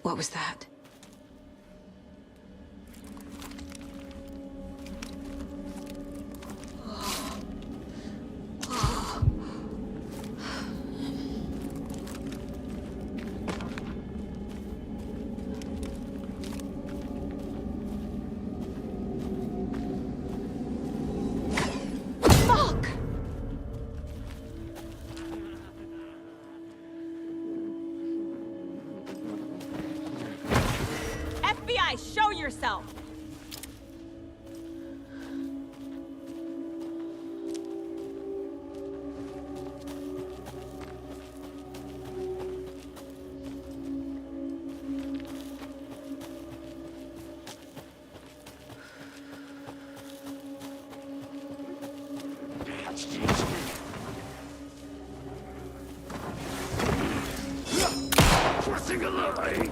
What was that? Fuck! FBI, show yourself! Crossing a line.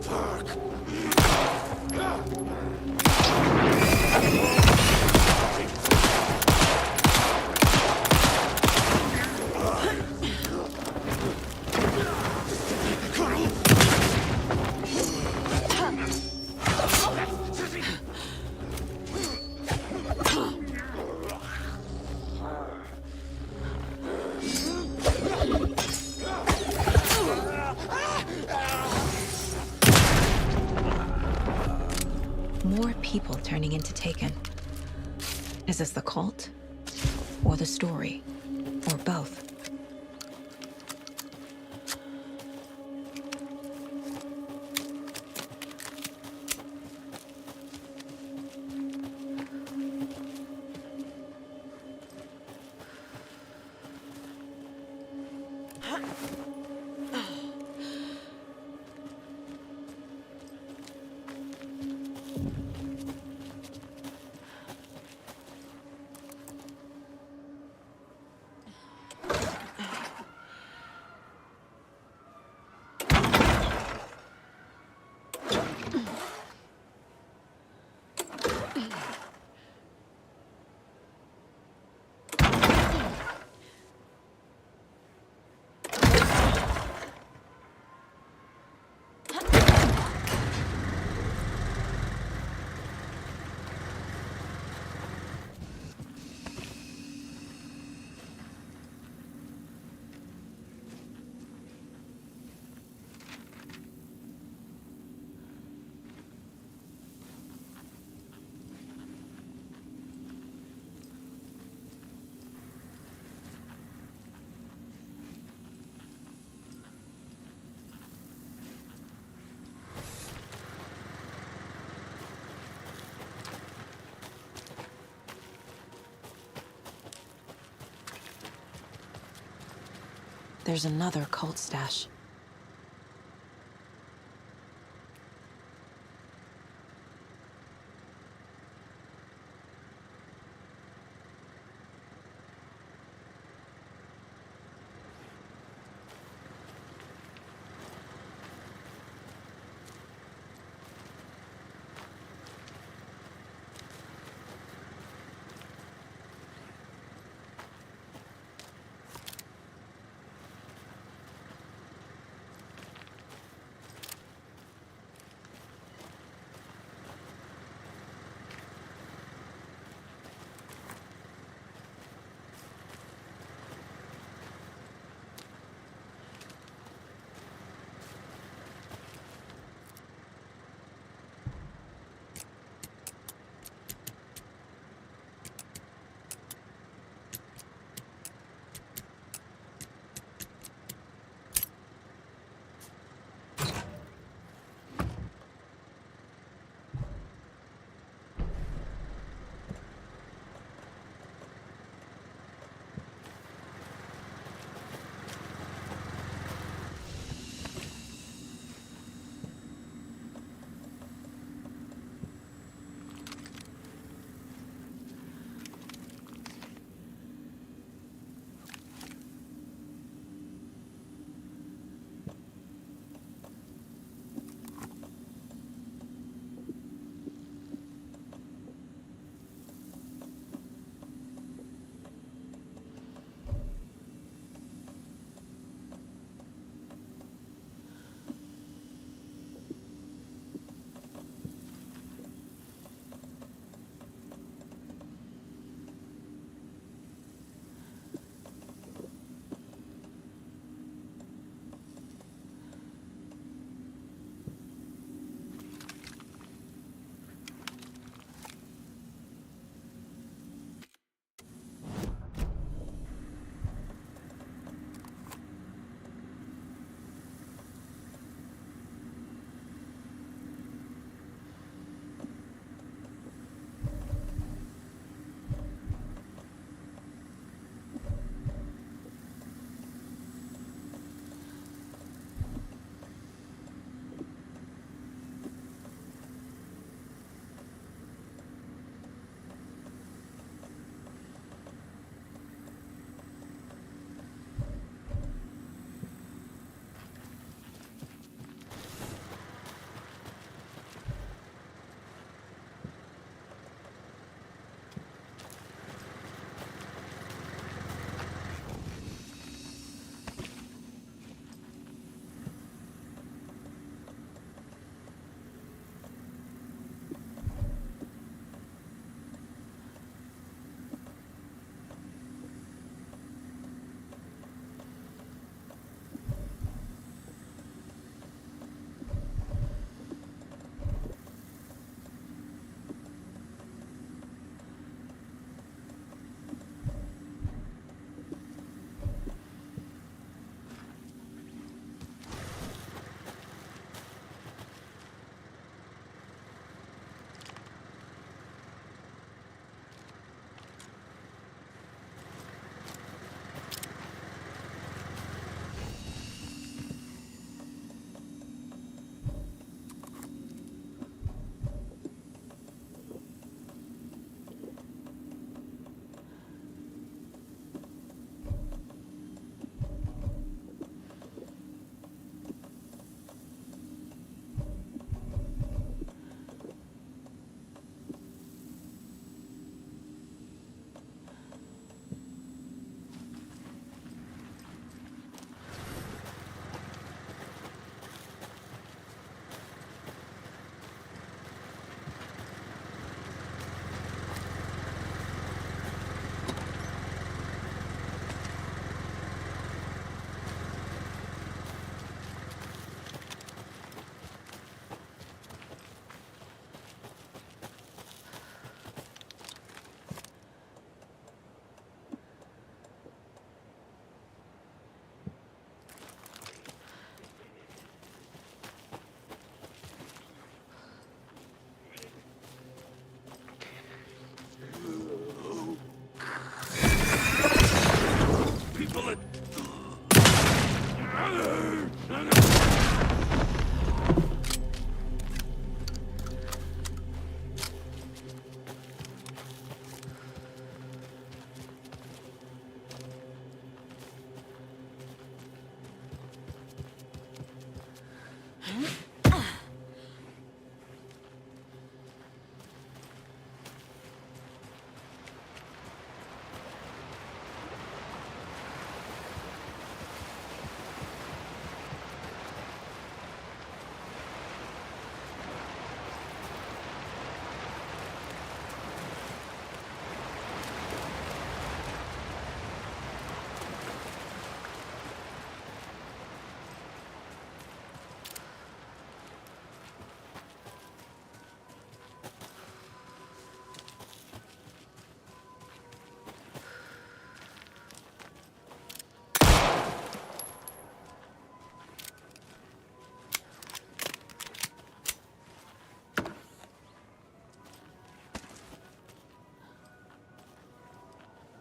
Fuck. people turning into Taken. Is this the cult? Or the story? Or both? There's another cult stash.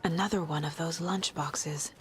Another one of those lunch boxes.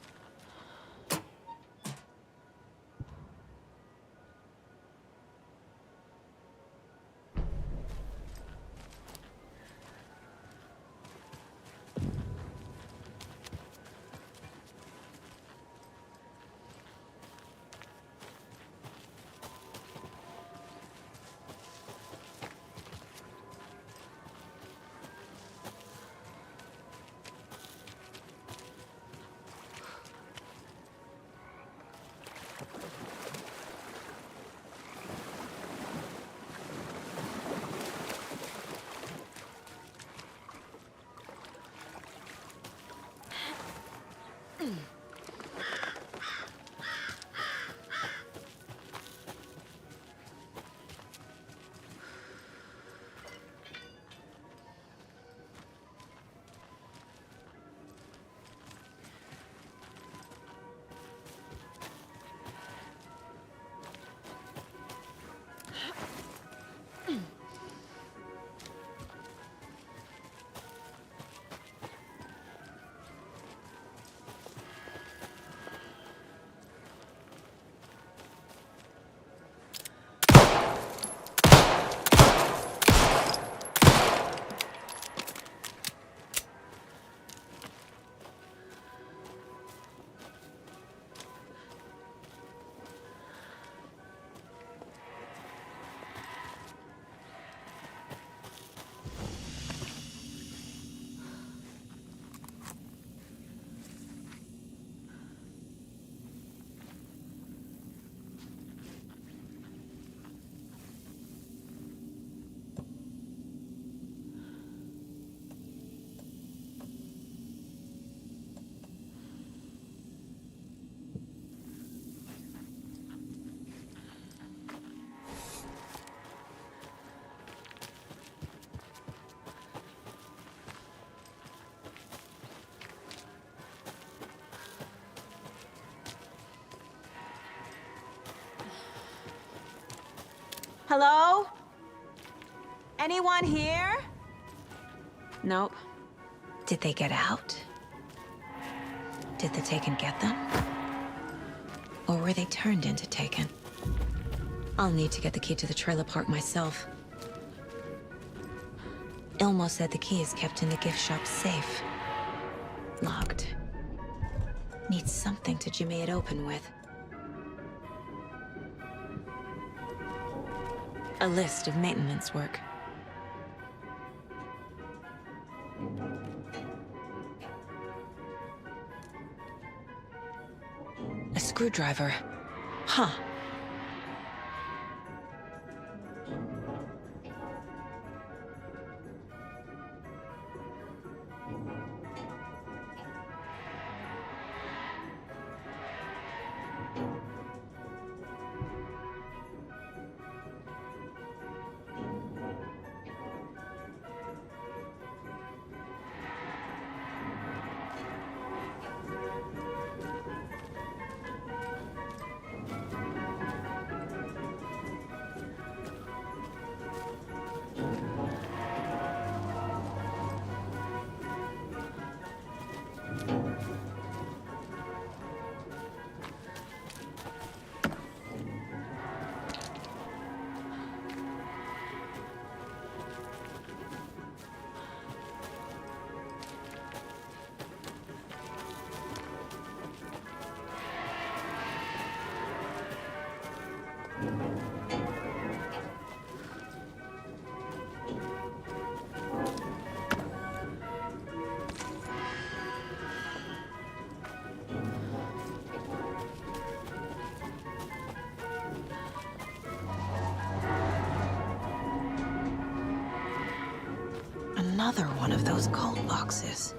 Hello? Anyone here? Nope. Did they get out? Did the Taken get them? Or were they turned into Taken? I'll need to get the key to the trailer park myself. Ilmo said the key is kept in the gift shop's safe. Locked. Needs something to jimmy it open with. A list of maintenance work. A screwdriver. Huh. Another one of those cult boxes.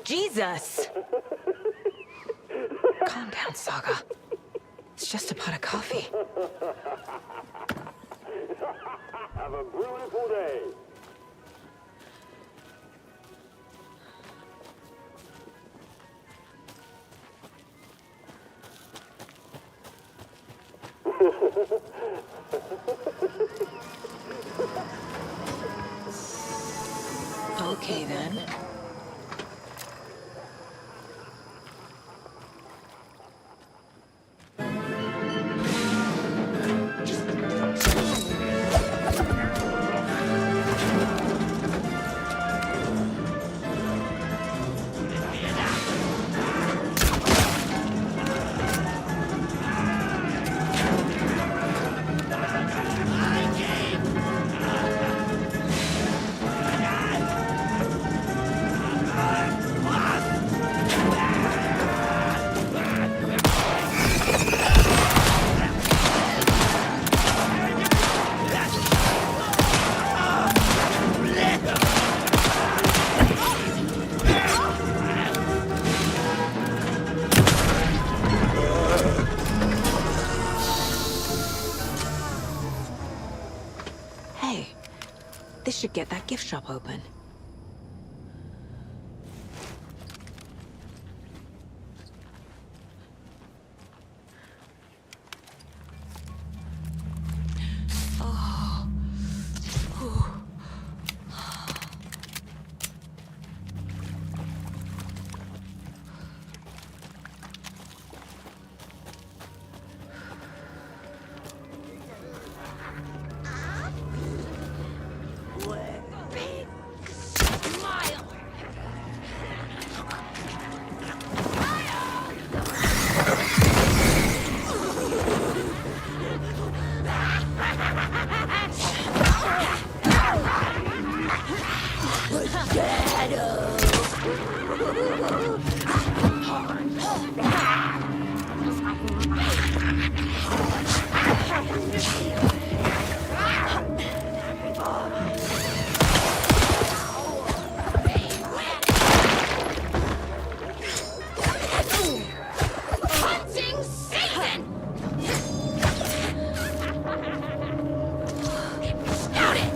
Jesus! Calm down, Saga. It's just a pot of coffee. Have a beautiful day. Okay, then. Hey, this should get that gift shop open. Oh. Whew. Hunting season! Scout it!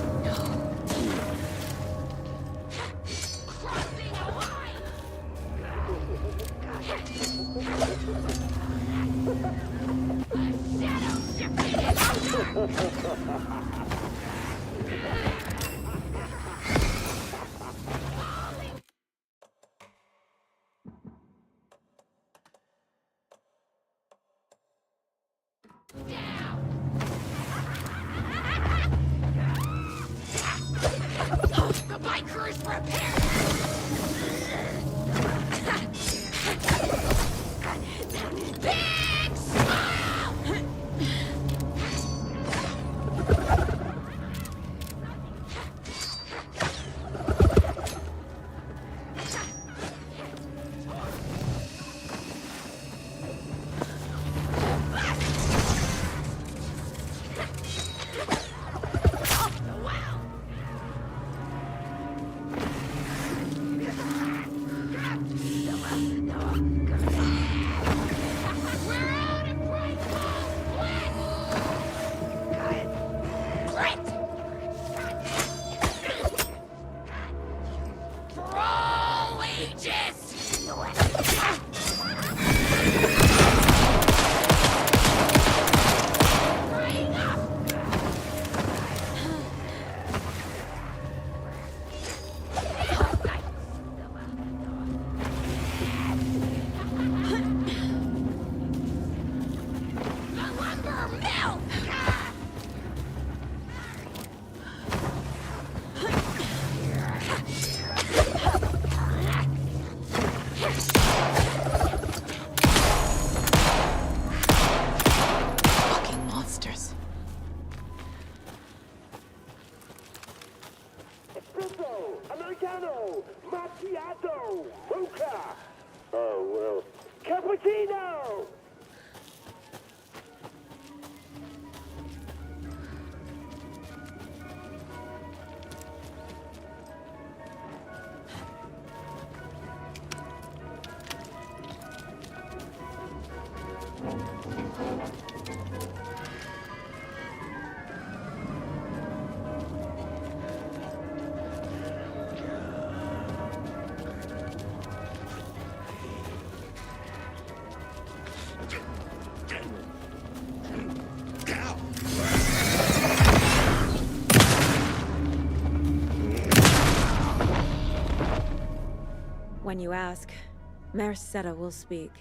Crossing a line! A shadow The bike crew is prepared! Big smile! For all ages! Bring up! The lumber mill! Fucking monsters. Espresso, Americano, Macchiato, Mocha. Oh, well, Cappuccino! When you ask, Mayor Seta will speak.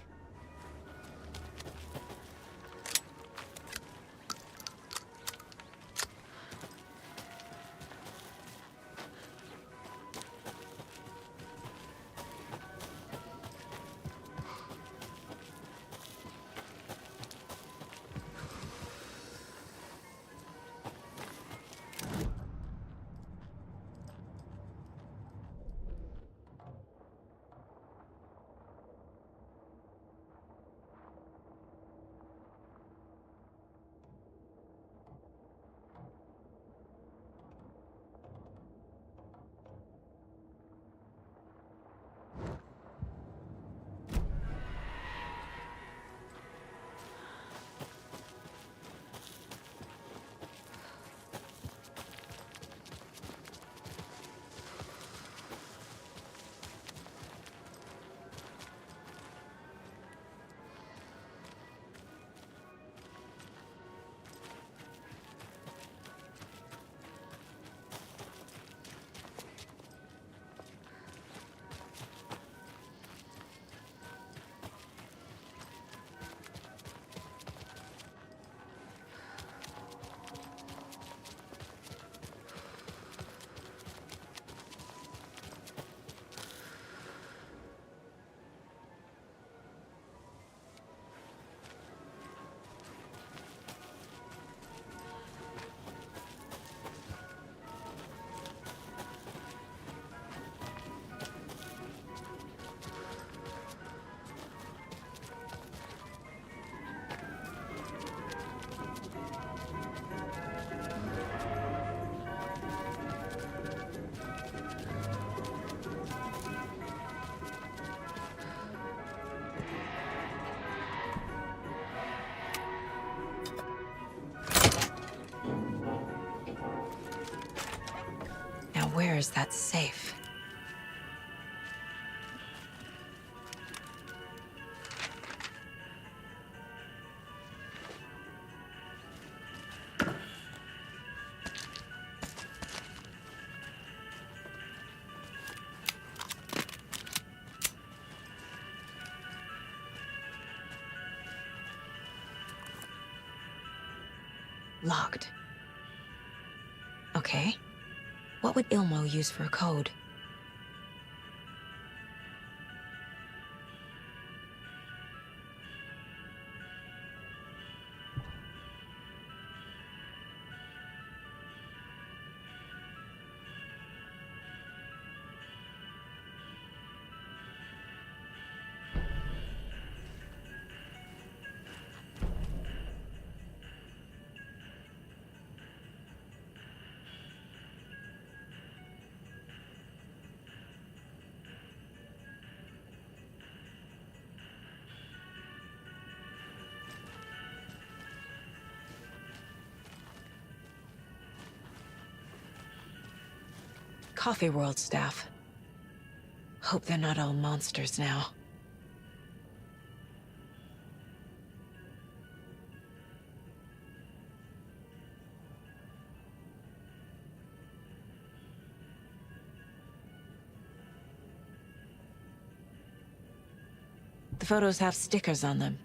Now where is that safe? Locked. Okay. What would Ilmo use for a code? Coffee World staff. Hope they're not all monsters now. The photos have stickers on them.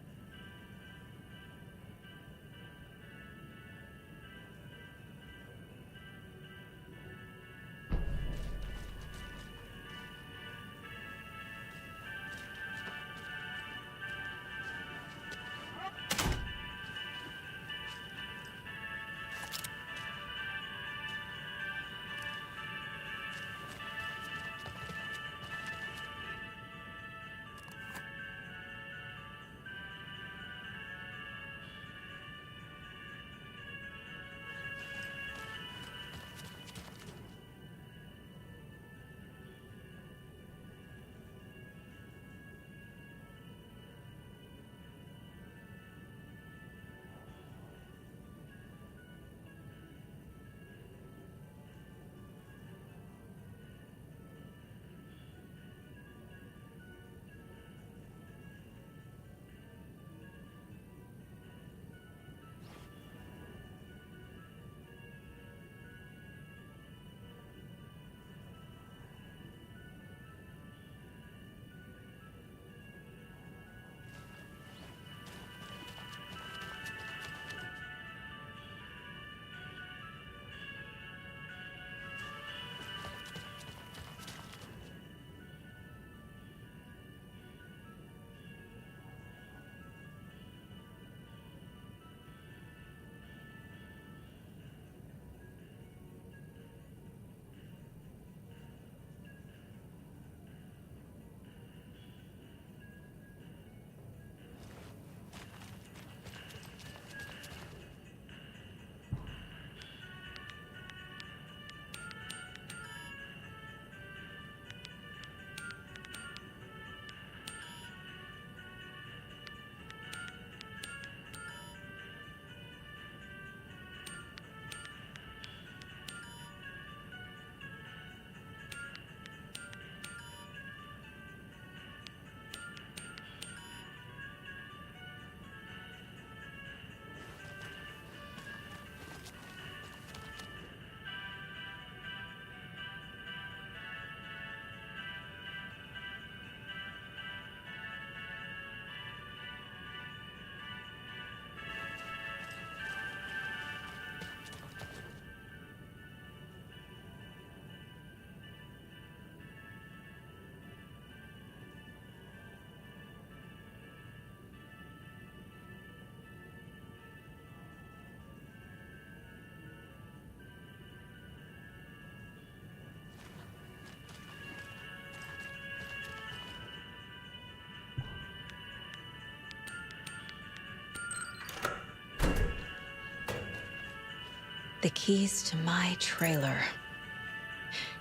the keys to my trailer.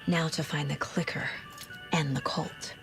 Now to find the clicker and the Colt.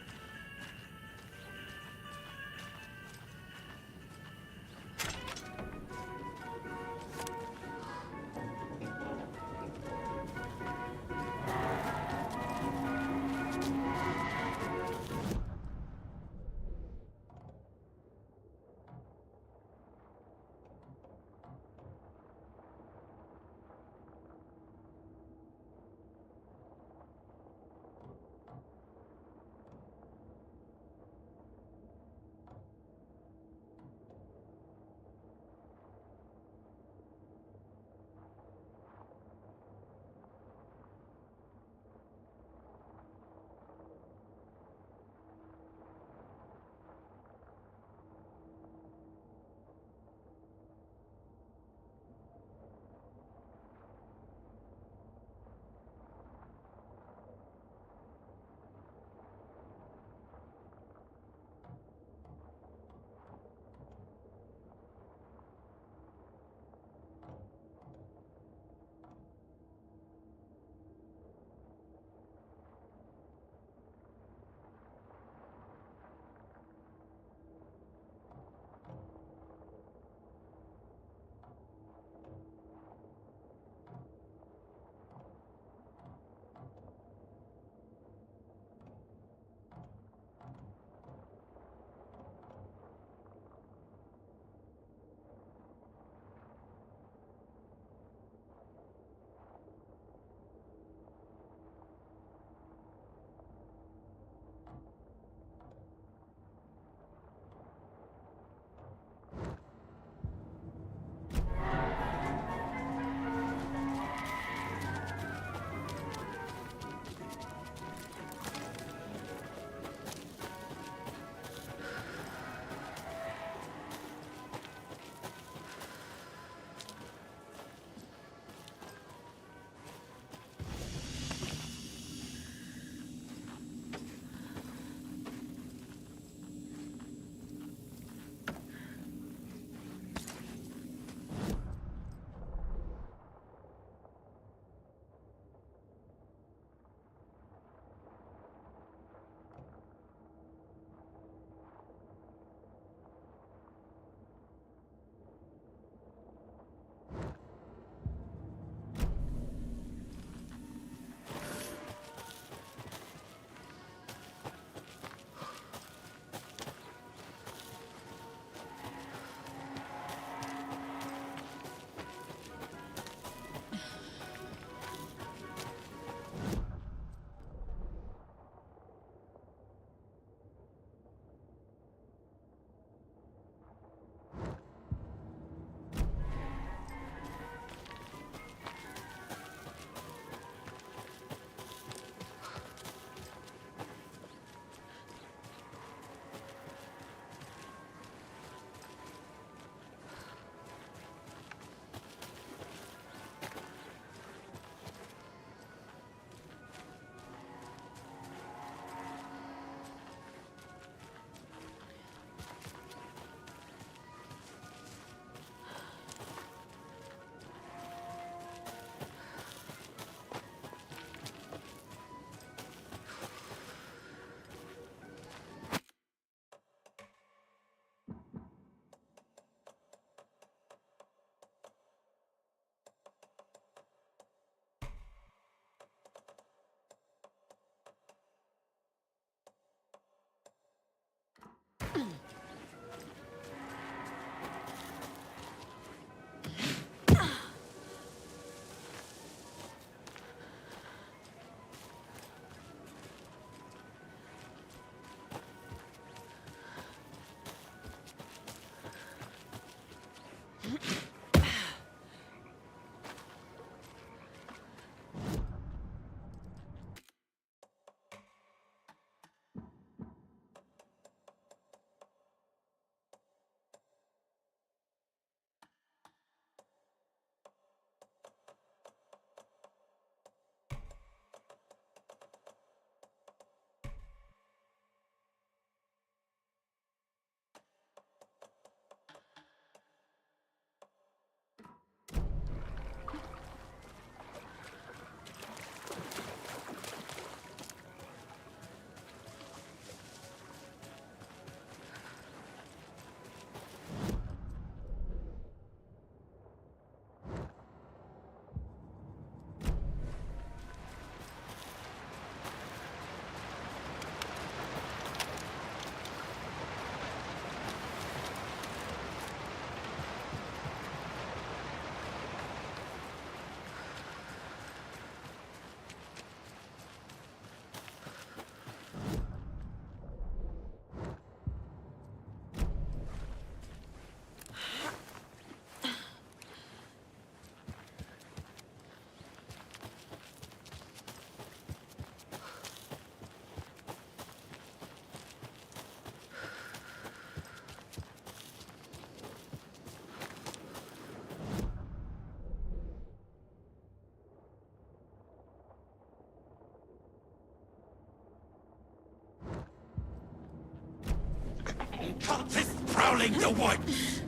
Cultists prowling the woods!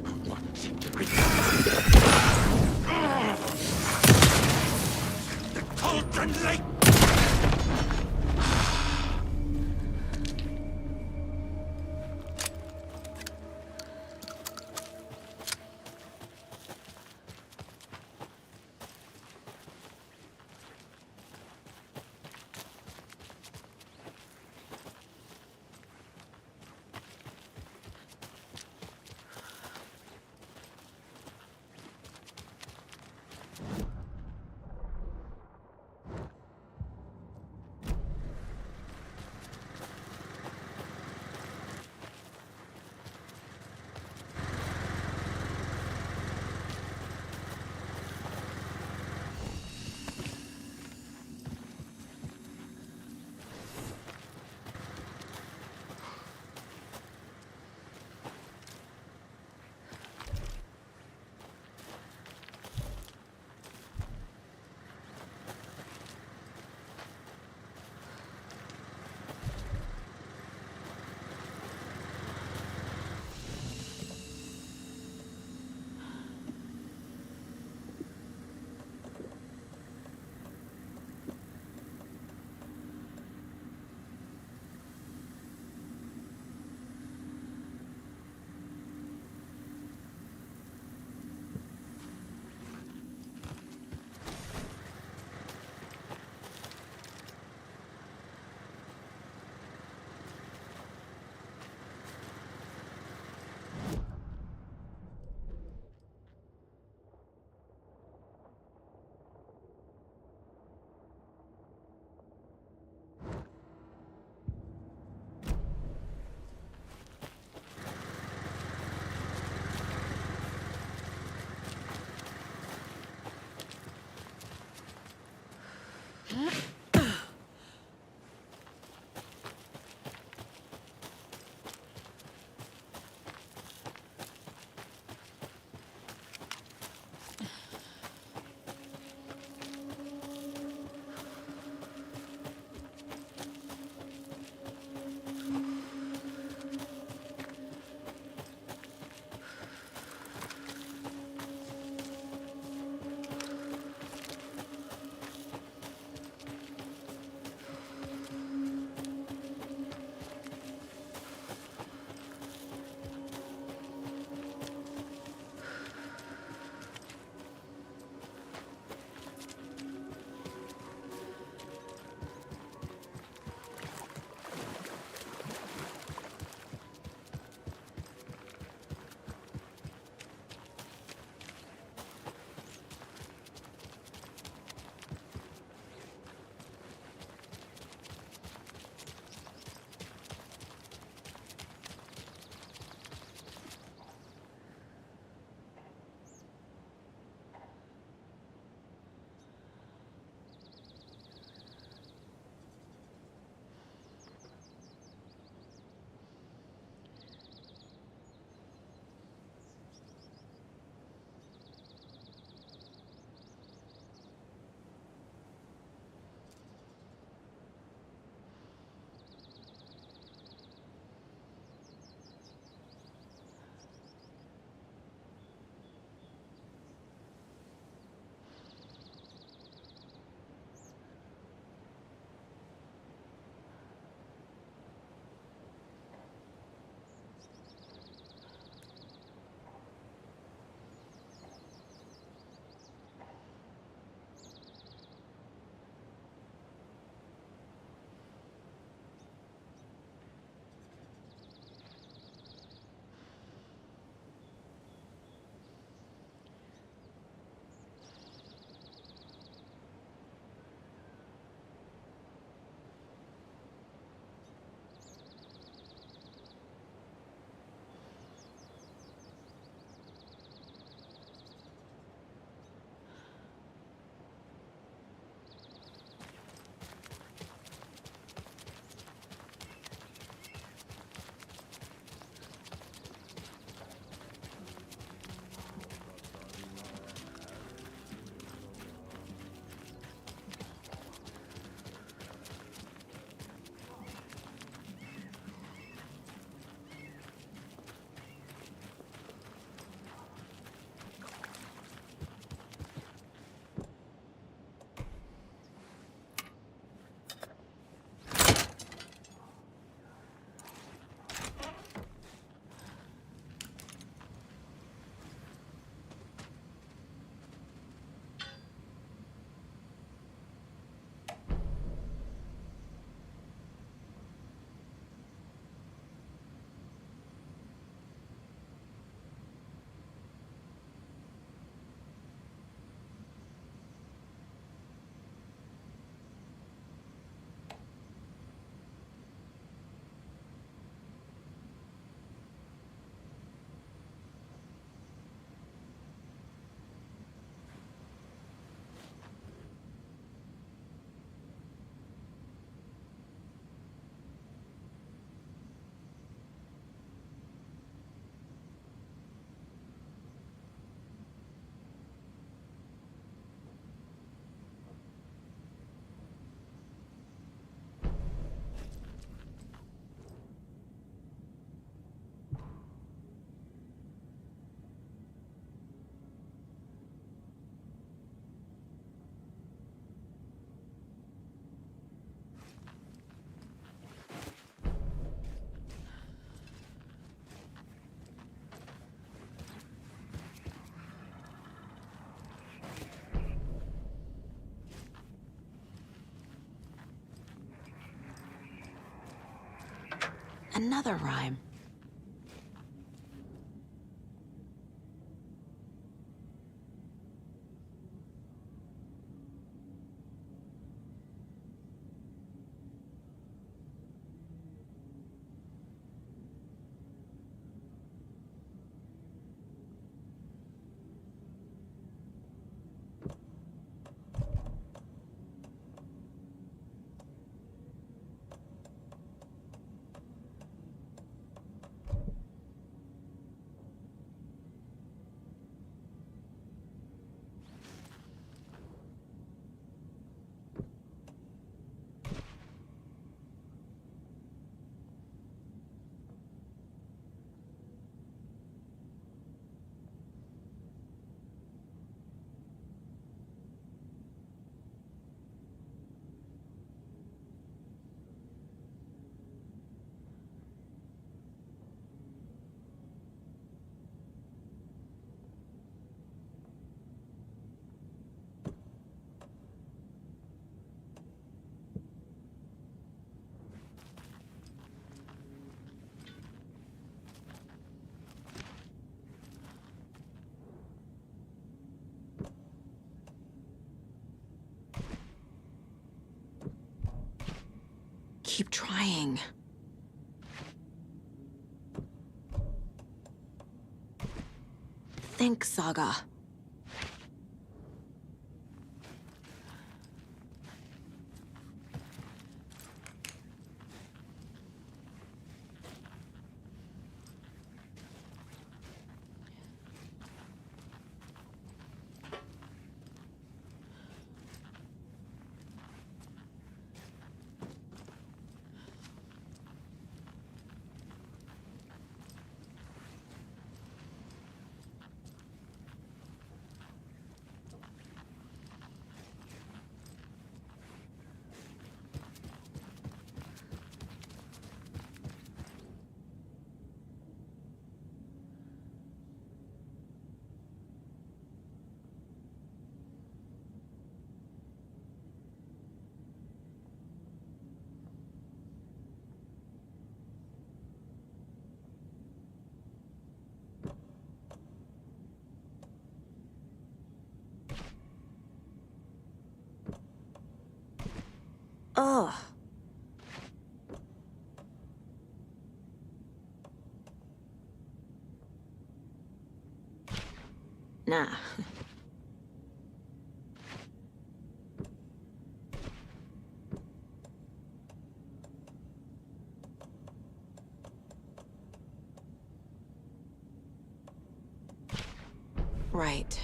The Cauldron Lake! Another rhyme. Keep trying. Think, Saga. Ugh. Nah. Right.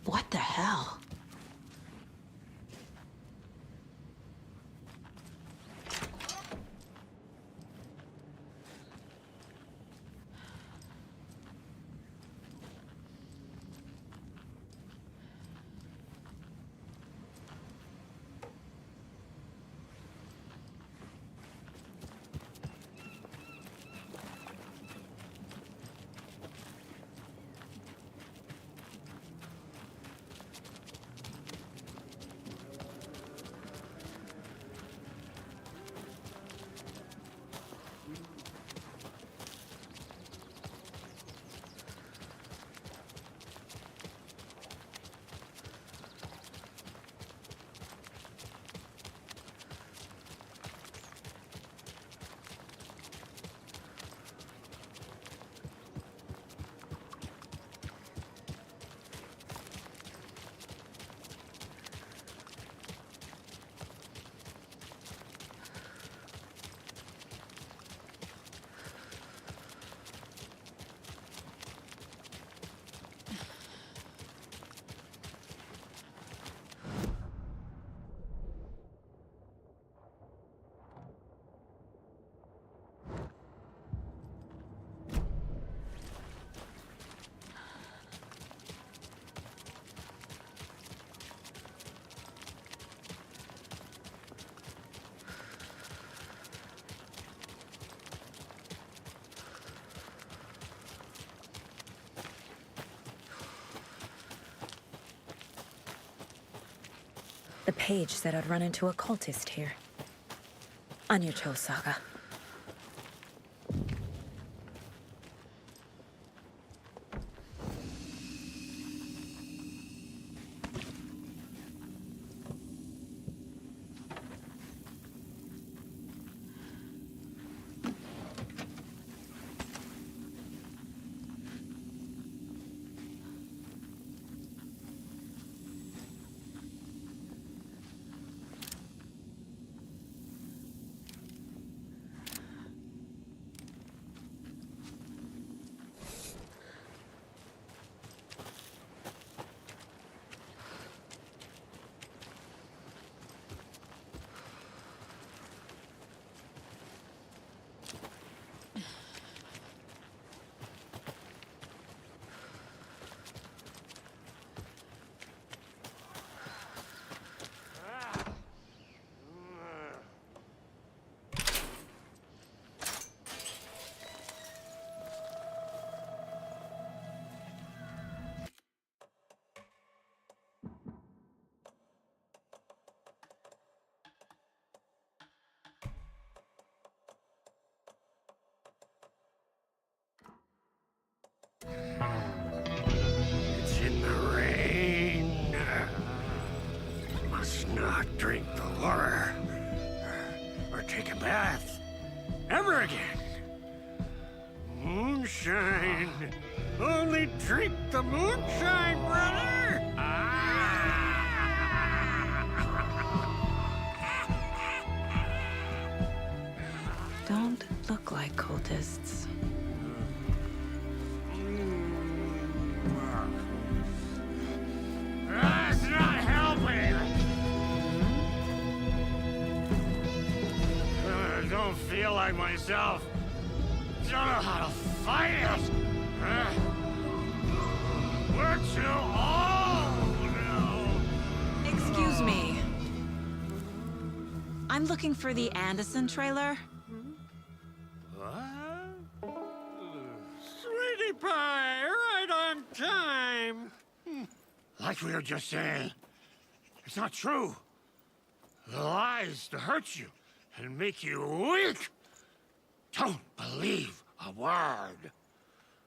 What the hell? The page said I'd run into a cultist here. Anya Cho Saga. It's in the rain. Must not drink the water or take a bath ever again. Moonshine. Only drink the moonshine, brother. Don't look like cultists. That's not helping. I don't feel like myself. Don't know how to fight it. We're too old now. Excuse me. I'm looking for the Anderson trailer. What? Sweetie pie, right on time. Like we were just saying, it's not true. The lies to hurt you and make you weak. Don't believe a word.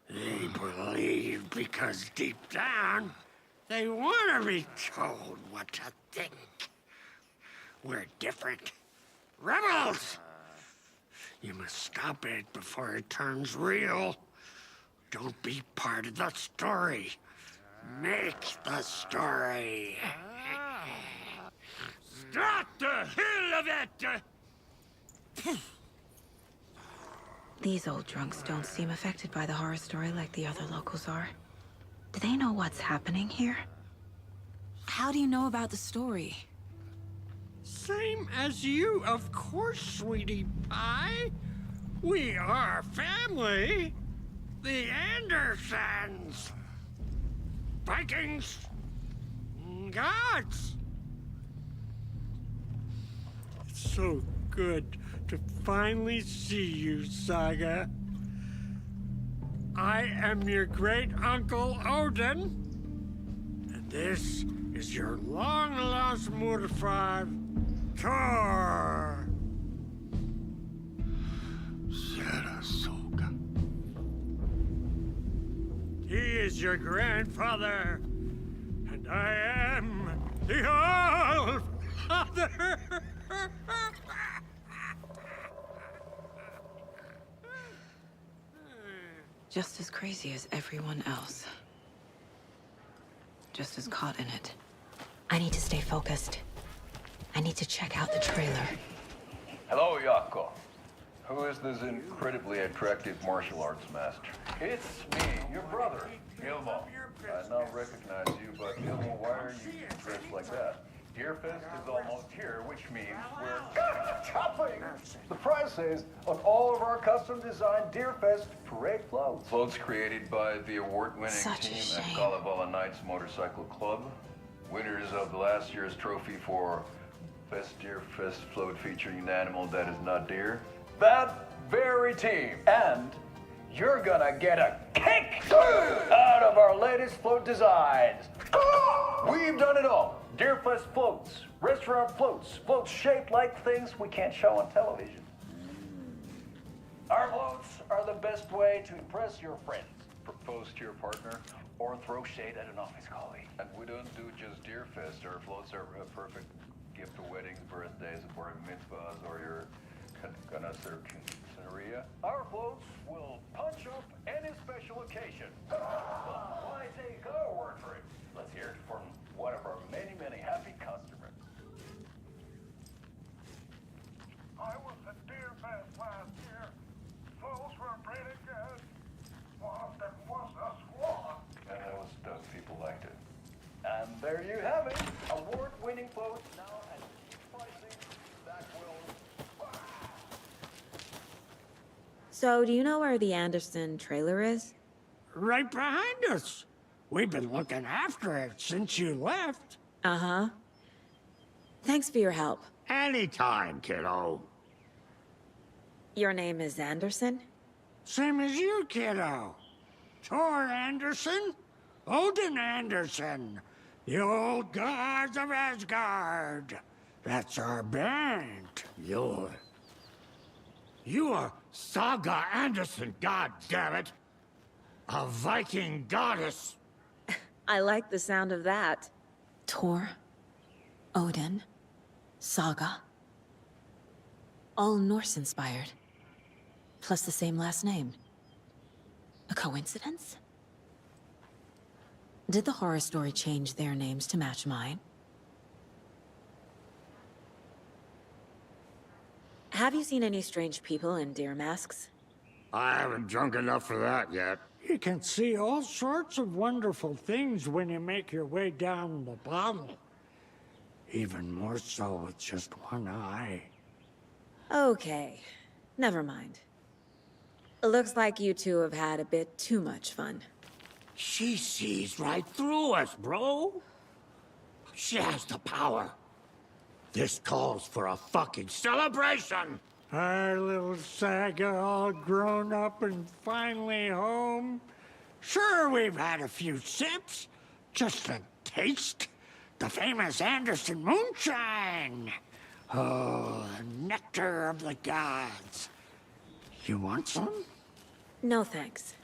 They believe because deep down, they want to be told what to think. We're different. Rebels! You must stop it before it turns real. Don't be part of the story. Make the story. Stop the hell of it! These old drunks don't seem affected by the horror story like the other locals are. Do they know what's happening here? How do you know about the story? Same as you, of course, sweetie pie. We are family. The Andersons. Vikings. Gods. It's so good to finally see you, Saga. I am your great-uncle Odin. And this is your long-lost Murfar, Thor. Sarasota. He is your grandfather, and I am the All-Father. Just as crazy as everyone else. Just as caught in it. I need to stay focused. I need to check out the trailer. Hello, Yako. Who is this incredibly attractive martial arts master? It's me, your brother, Ilmo. I now recognize you, but Ilmo, why are you dressed like that? Deerfest is almost here, which means we're shopping. The price is on all of our custom-designed Deerfest parade floats. Floats created by the award-winning team at Kalevala Knights Motorcycle Club. Winners of the last year's trophy for Best Deerfest float featuring an animal that is not deer. That very team. And you're gonna get a kick out of our latest float designs. We've done it all. Deerfest floats, restaurant floats, floats shaped like things we can't show on television. Our floats are the best way to impress your friends, propose to your partner, or throw shade at an office colleague. And we don't do just Deerfest. Our floats are a perfect gift for weddings, birthdays, bar mitzvahs, or your quinceañera. Our floats will punch up any special occasion. Why take our word for it? Let's hear it from one of our many, many happy customers. I was at Deerfest last year. Floats were pretty good. Well, there was a squad. And those people liked it. And there you have it. Award-winning floats now at pricing that will... So, do you know where the Anderson trailer is? Right behind us. We've been looking after it since you left. Uh-huh. Thanks for your help. Anytime, kiddo. Your name is Anderson? Same as you, kiddo. Thor Anderson, Odin Anderson, the old gods of Asgard. That's our band. You are Saga Anderson, goddammit. A Viking goddess. I like the sound of that. Thor, Odin, Saga. All Norse-inspired. Plus the same last name. A coincidence? Did the horror story change their names to match mine? Have you seen any strange people in deer masks? I haven't drunk enough for that yet. You can see all sorts of wonderful things when you make your way down the bottle. Even more so with just one eye. Okay, never mind. Looks like you two have had a bit too much fun. She sees right through us, bro. She has the power. This calls for a fucking celebration. Our little Saga all grown up and finally home. Sure, we've had a few sips. Just a taste. The famous Anderson moonshine. Oh, the nectar of the gods. You want some? No thanks.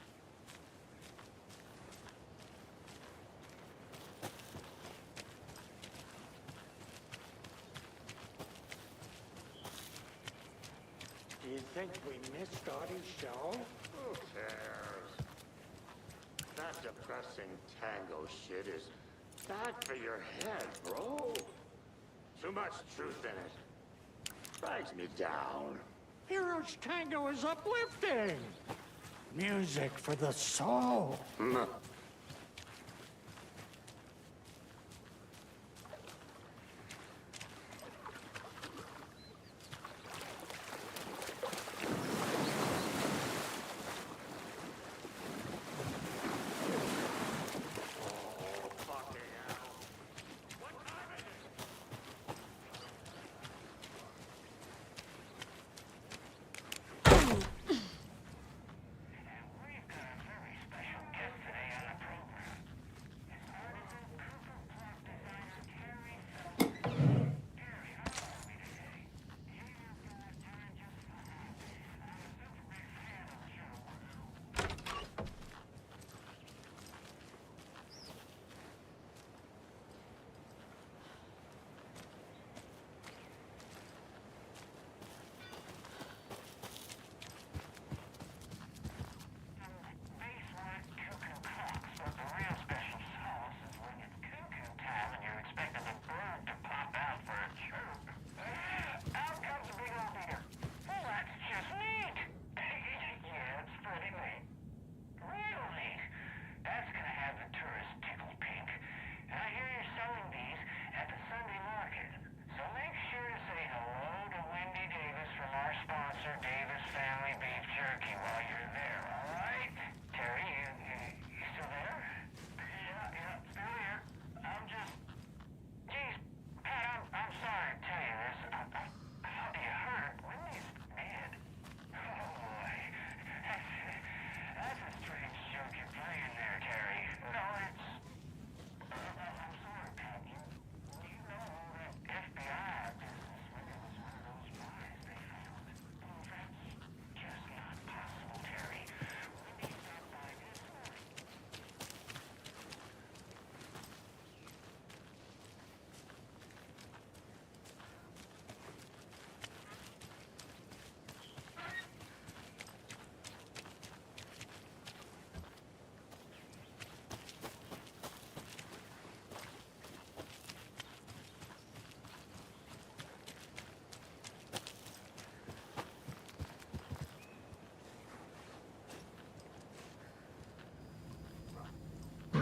Do you think we missed Dottie's show? Who cares? That depressing tango shit is bad for your head, bro. Too much truth in it. Drags me down. Heroes Tango is uplifting. Music for the soul.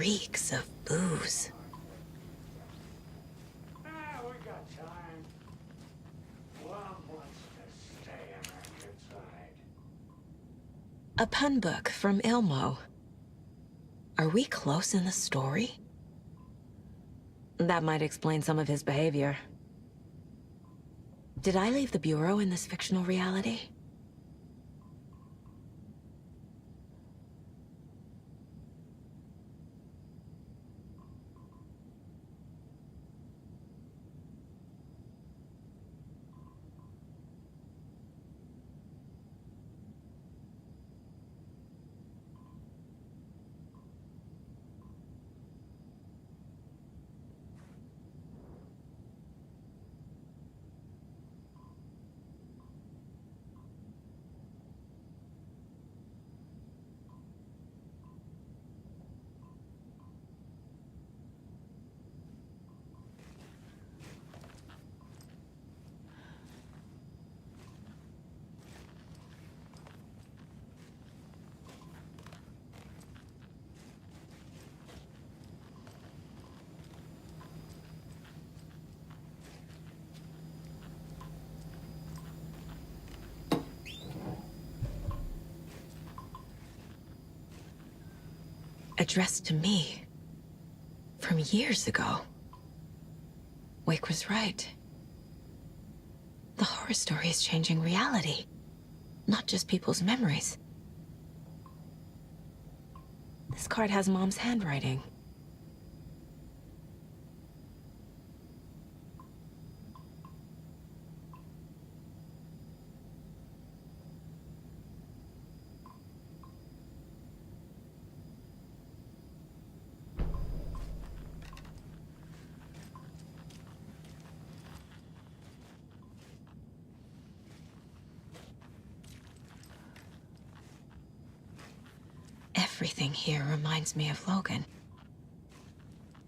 reeks of booze. We got time. One wants to stay on our good side. A pun book from Ilmo. Are we close in the story? That might explain some of his behavior. Did I leave the Bureau in this fictional reality? Addressed to me. From years ago. Wake was right. The horror story is changing reality. Not just people's memories. This card has Mom's handwriting. Everything here reminds me of Logan.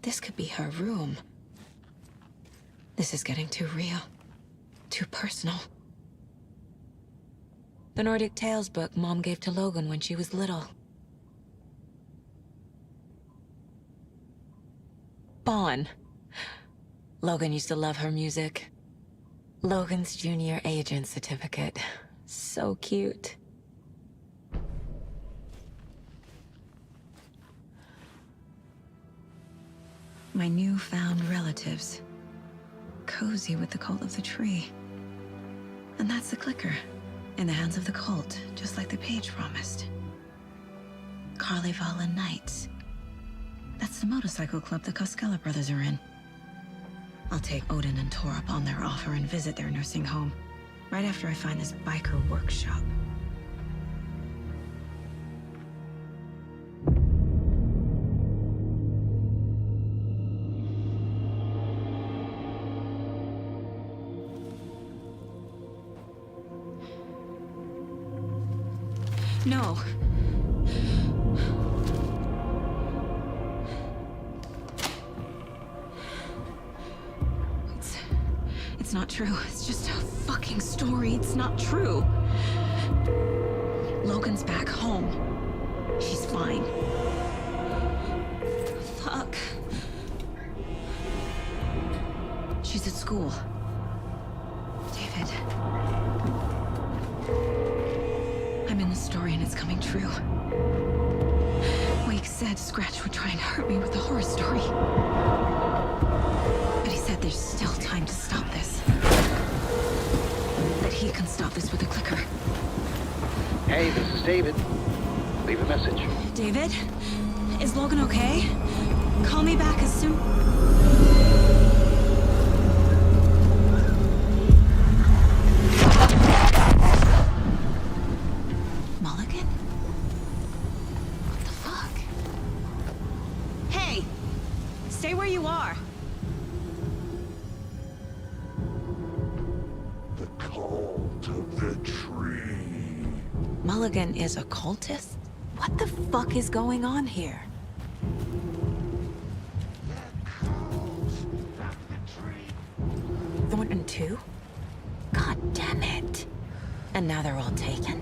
This could be her room. This is getting too real. Too personal. The Nordic Tales book Mom gave to Logan when she was little. Bon. Logan used to love her music. Logan's junior agent certificate. So cute. My newfound relatives. Cozy with the cult of the tree. And that's the clicker. In the hands of the cult, just like the page promised. Carnival Knights. That's the motorcycle club the Koskela brothers are in. I'll take Odin and Tor up on their offer and visit their nursing home. Right after I find this biker workshop. No. It's not true. It's just a fucking story. It's not true. Logan's back home. She's fine. Fuck. She's at school. David. I'm in the story and it's coming true. Wake said Scratch would try and hurt me with the horror story. But he said there's still time to stop this. That he can stop this with a clicker. Hey, this is David. Leave a message. David? Is Logan okay? Call me back as soon... Mulligan? What the fuck? Hey! Stay where you are! The cult of the tree. Mulligan is a cultist? What the fuck is going on here? Thornton too? God damn it. And now they're all taken?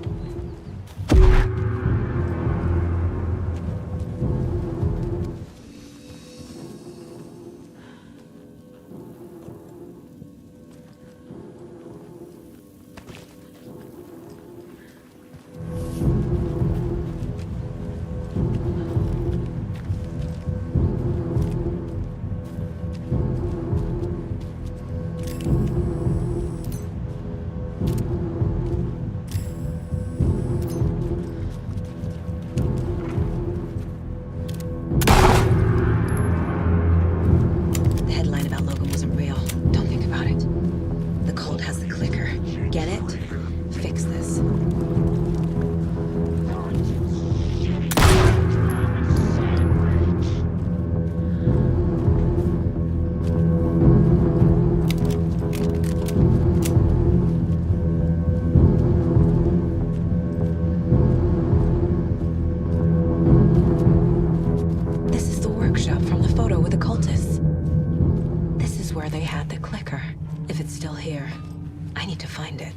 a clicker. If it's still here, I need to find it.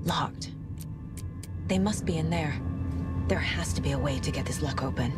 Locked. They must be in there. There has to be a way to get this lock open.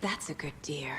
That's a good deer.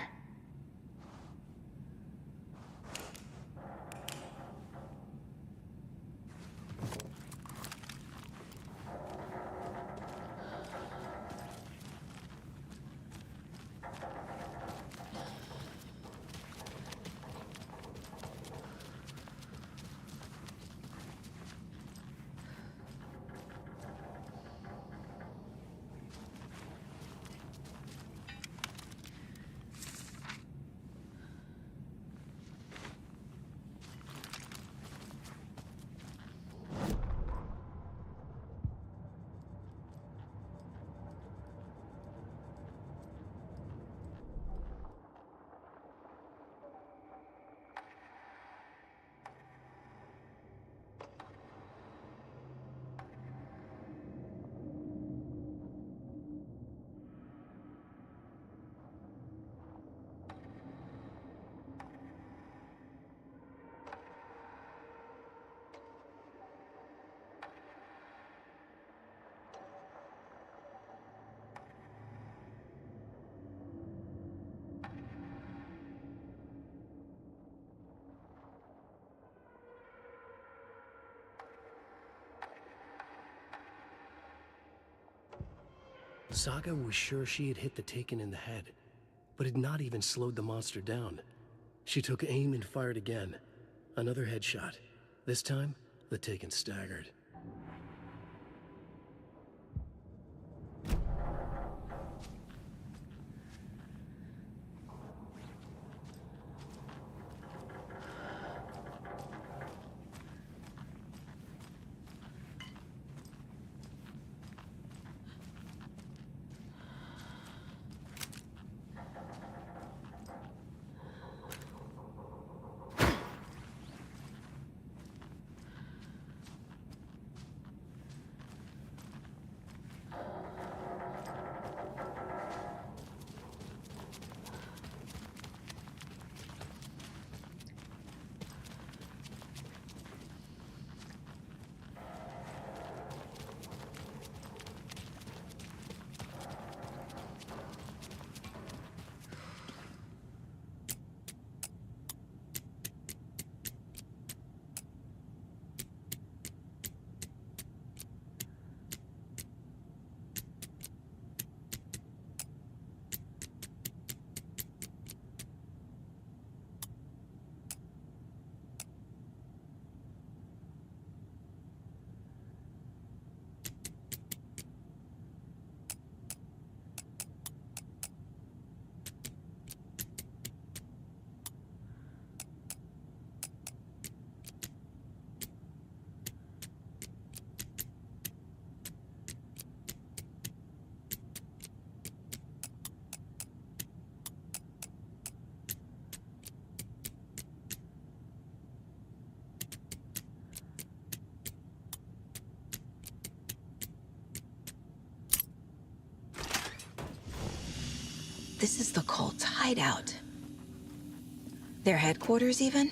Saga was sure she had hit the Taken in the head, but had not even slowed the monster down. She took aim and fired again. Another headshot. This time, the Taken staggered. This is the cult's hideout. Their headquarters, even?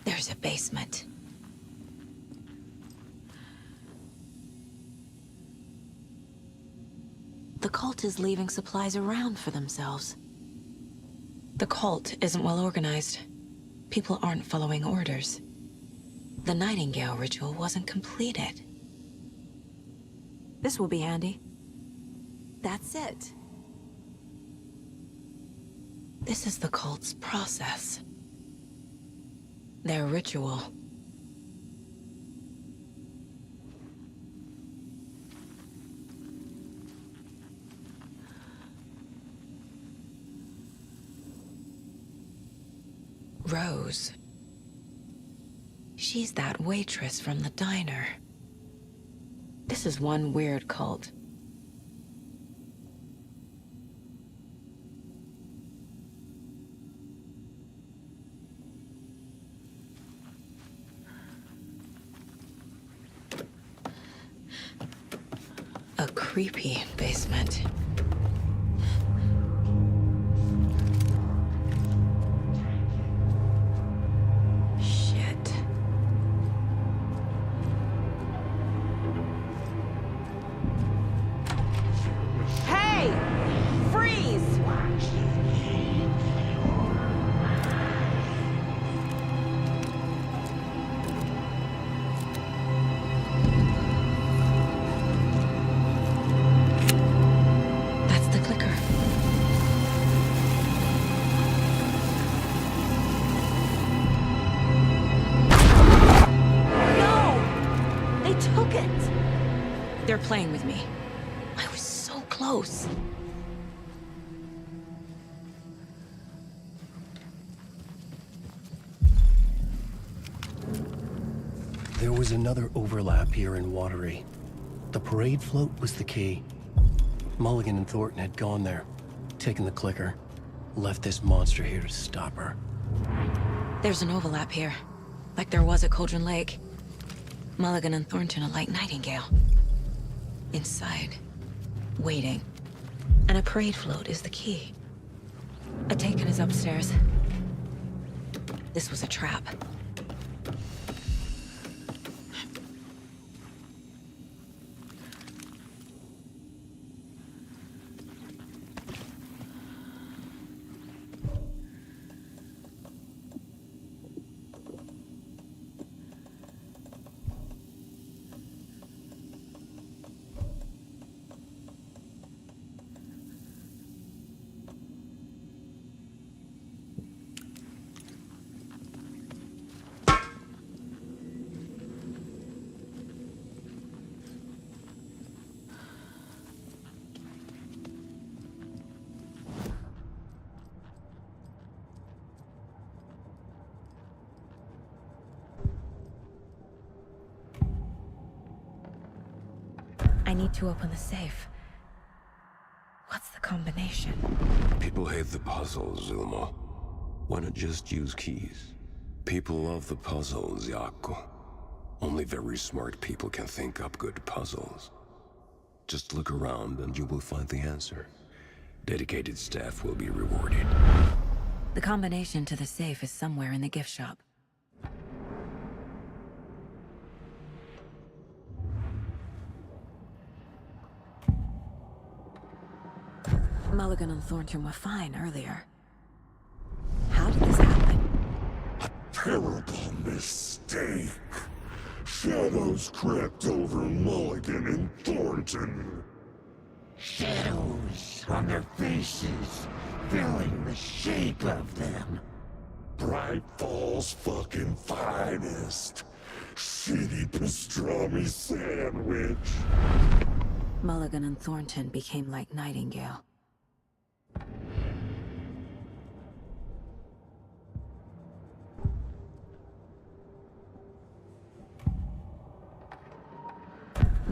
There's a basement. The cult is leaving supplies around for themselves. The cult isn't well organized. People aren't following orders. The Nightingale ritual wasn't completed. This will be handy. That's it. This is the cult's process. Their ritual. Rose. She's that waitress from the diner. This is one weird cult. A creepy basement. Shit. Hey! Freeze! That's the clicker. No! They took it! They're playing with me. I was so close. There was another overlap here in Watery. The parade float was the key. Mulligan and Thornton had gone there, taken the clicker, left this monster here to stop her. There's an overlap here, like there was at Cauldron Lake. Mulligan and Thornton are like Nightingale. Inside, waiting. And a parade float is the key. A Taken is upstairs. This was a trap. I need to open the safe. What's the combination? People hate the puzzles, Zulma. Why not just use keys? People love the puzzles, Jaakko. Only very smart people can think up good puzzles. Just look around and you will find the answer. Dedicated staff will be rewarded. The combination to the safe is somewhere in the gift shop. Mulligan and Thornton were fine earlier. How did this happen? Terrible mistake. Shadows crept over Mulligan and Thornton. Shadows on their faces, filling the shape of them. Bright Falls fucking finest. Shitty pastrami sandwich. Mulligan and Thornton became like Nightingale.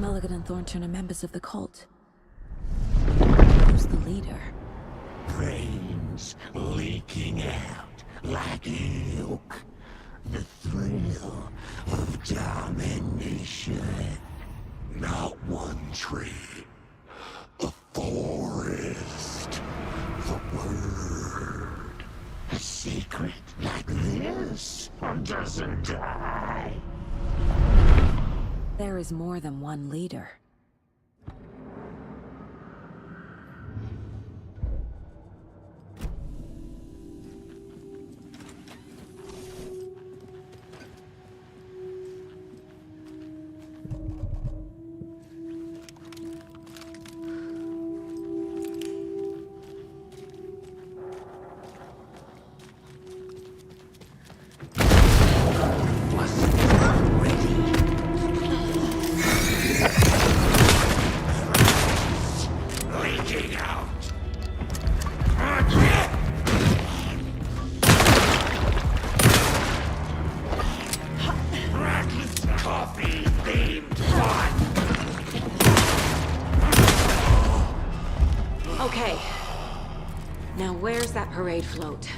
Mulligan and Thornton are members of the cult. Who's the leader? Brains leaking out like milk. The thrill of domination. Not one tree. A forest. The word. A secret like this doesn't die. There is more than one leader. Leaking out. Coffee themed fun. Okay. Now where's that parade float?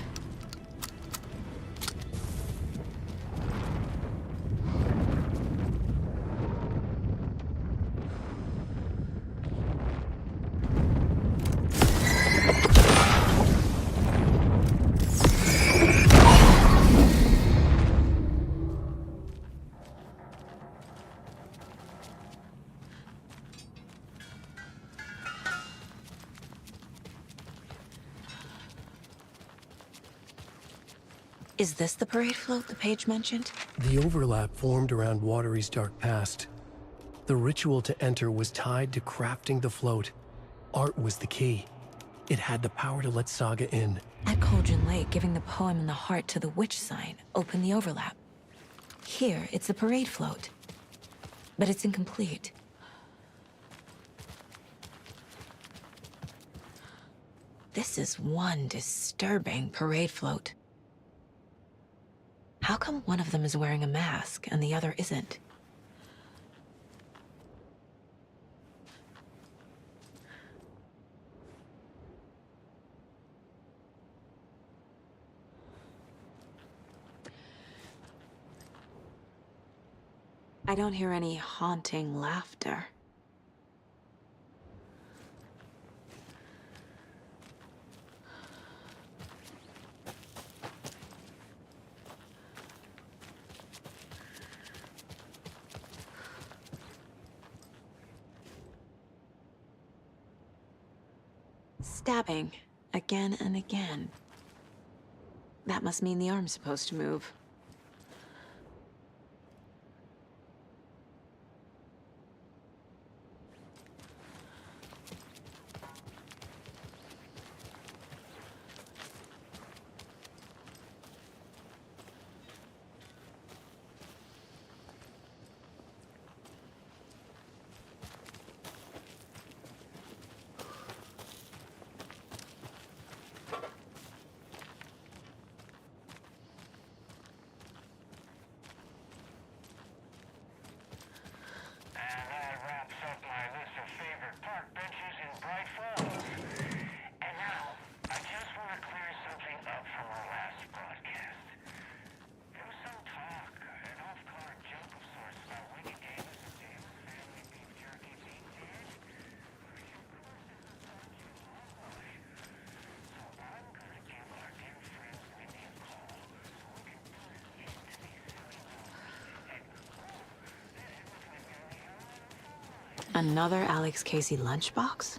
Is this the parade float the page mentioned? The overlap formed around Watery's dark past. The ritual to enter was tied to crafting the float. Art was the key. It had the power to let Saga in. At Cauldron Lake, giving the poem and the heart to the witch sign opened the overlap. Here, it's a parade float. But it's incomplete. This is one disturbing parade float. How come one of them is wearing a mask and the other isn't? I don't hear any haunting laughter. Stabbing, again and again. That must mean the arm's supposed to move. Another Alex Casey lunchbox?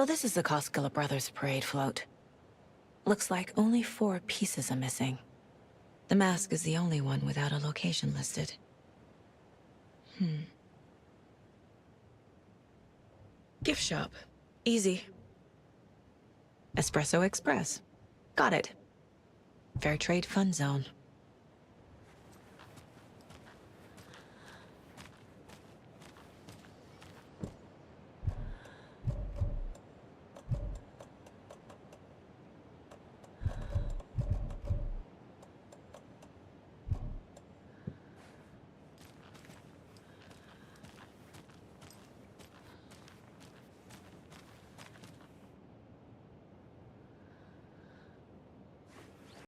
So this is the Koskela Brothers parade float. Looks like only 4 pieces are missing. The mask is the only one without a location listed. Gift shop. Easy. Espresso Express. Got it. Fair Trade Fun Zone.